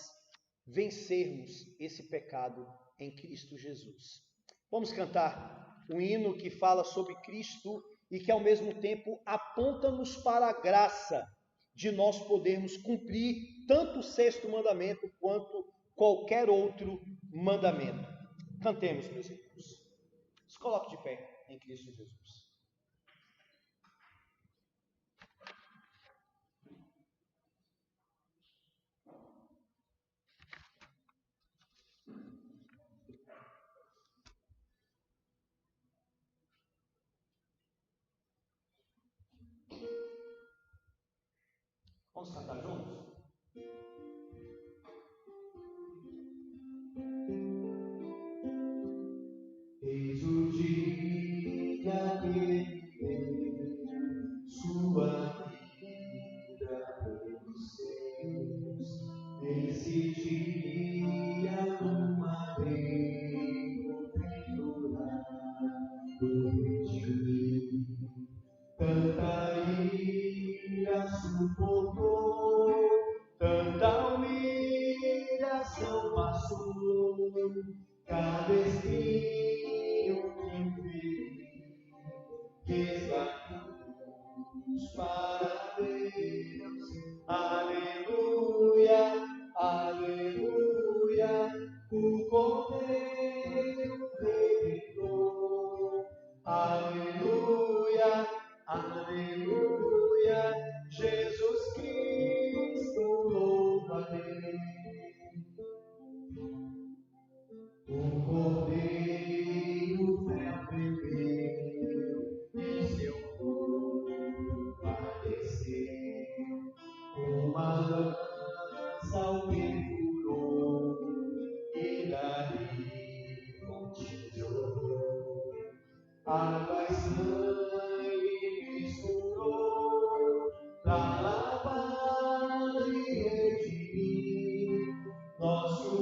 vencermos esse pecado em Cristo Jesus. Vamos cantar um hino que fala sobre Cristo e que ao mesmo tempo aponta-nos para a graça de nós podermos cumprir tanto o sexto mandamento quanto qualquer outro mandamento. Cantemos, meus irmãos. Se coloque de pé em Cristo Jesus. Vamos cantar juntos? Eis o dia que deu sua vida pelos seus. Nesse dia uma vez o pendurado pediu. Tanta ira suportou, tanta humilhação passou, cada espinho que fez a cruz para Deus. Aleluia, aleluia, o Cordeiro redentor. Aleluia, aleluia, Jesus Cristo, louva-lhe. O Cordeiro bebeu e seu corpo padeceu, uma lança o perfurou e dali continuou. Água e sangue misturou pra lavar e redimir nosso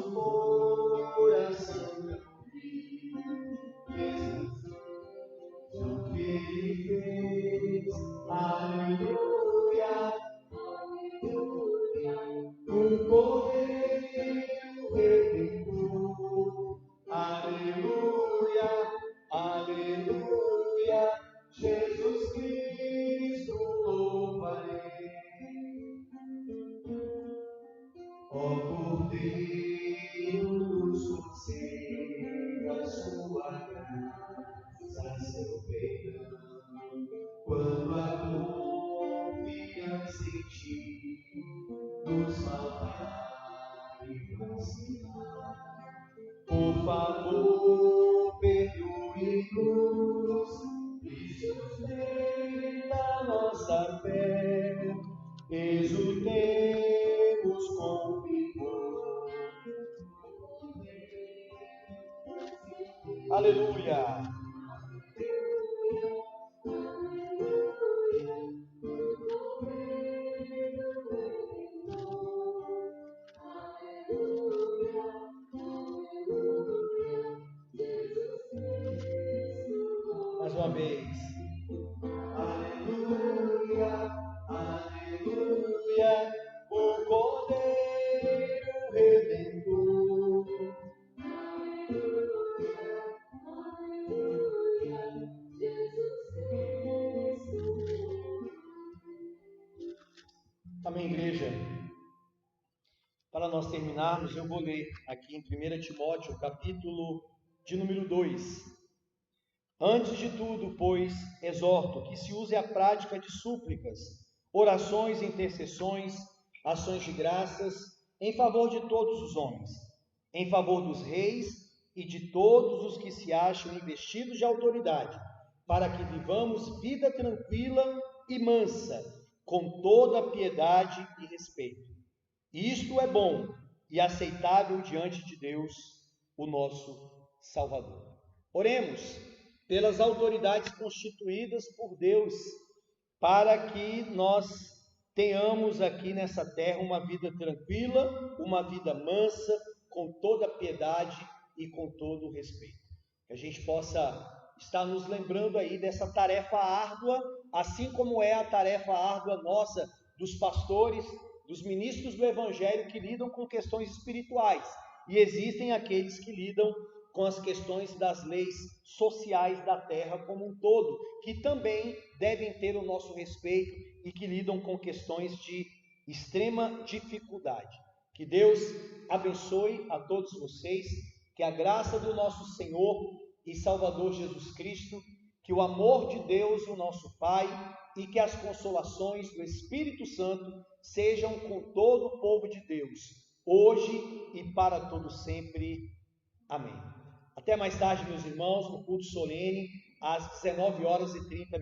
coração tranquilo. Jesus, o que ele fez, aleluia, aleluia, o Cordeiro redentor, aleluia, aleluia, Jesus Cristo, louva-lhe. Ó Cordeiro, nos conceda sua graça, seu perdão, quando a confiança em ti nos faltar e vacilar. Por favor, perdoe-nos e sustenta nossa fé, exultemos com vigor. Aleluia! Mais uma vez. Aleluia, aleluia, o Cordeiro redentor. Aleluia, aleluia, Jesus Cristo. Amém, igreja. Para nós terminarmos, eu vou ler aqui em 1 Timóteo, capítulo de número 2. Antes de tudo, pois, exorto que se use a prática de súplicas, orações, intercessões, ações de graças, em favor de todos os homens, em favor dos reis e de todos os que se acham investidos de autoridade, para que vivamos vida tranquila e mansa, com toda piedade e respeito. Isto é bom e aceitável diante de Deus, o nosso Salvador. Oremos pelas autoridades constituídas por Deus, para que nós tenhamos aqui nessa terra uma vida tranquila, uma vida mansa, com toda piedade e com todo respeito. Que a gente possa estar nos lembrando aí dessa tarefa árdua, assim como é a tarefa árdua nossa, dos pastores, dos ministros do Evangelho que lidam com questões espirituais. E existem aqueles que lidam com as questões das leis sociais da terra como um todo, que também devem ter o nosso respeito e que lidam com questões de extrema dificuldade. Que Deus abençoe a todos vocês, que a graça do nosso Senhor e Salvador Jesus Cristo, que o amor de Deus, o nosso Pai, e que as consolações do Espírito Santo sejam com todo o povo de Deus, hoje e para todo sempre. Amém. Até mais tarde, meus irmãos, no culto solene, às 19h30.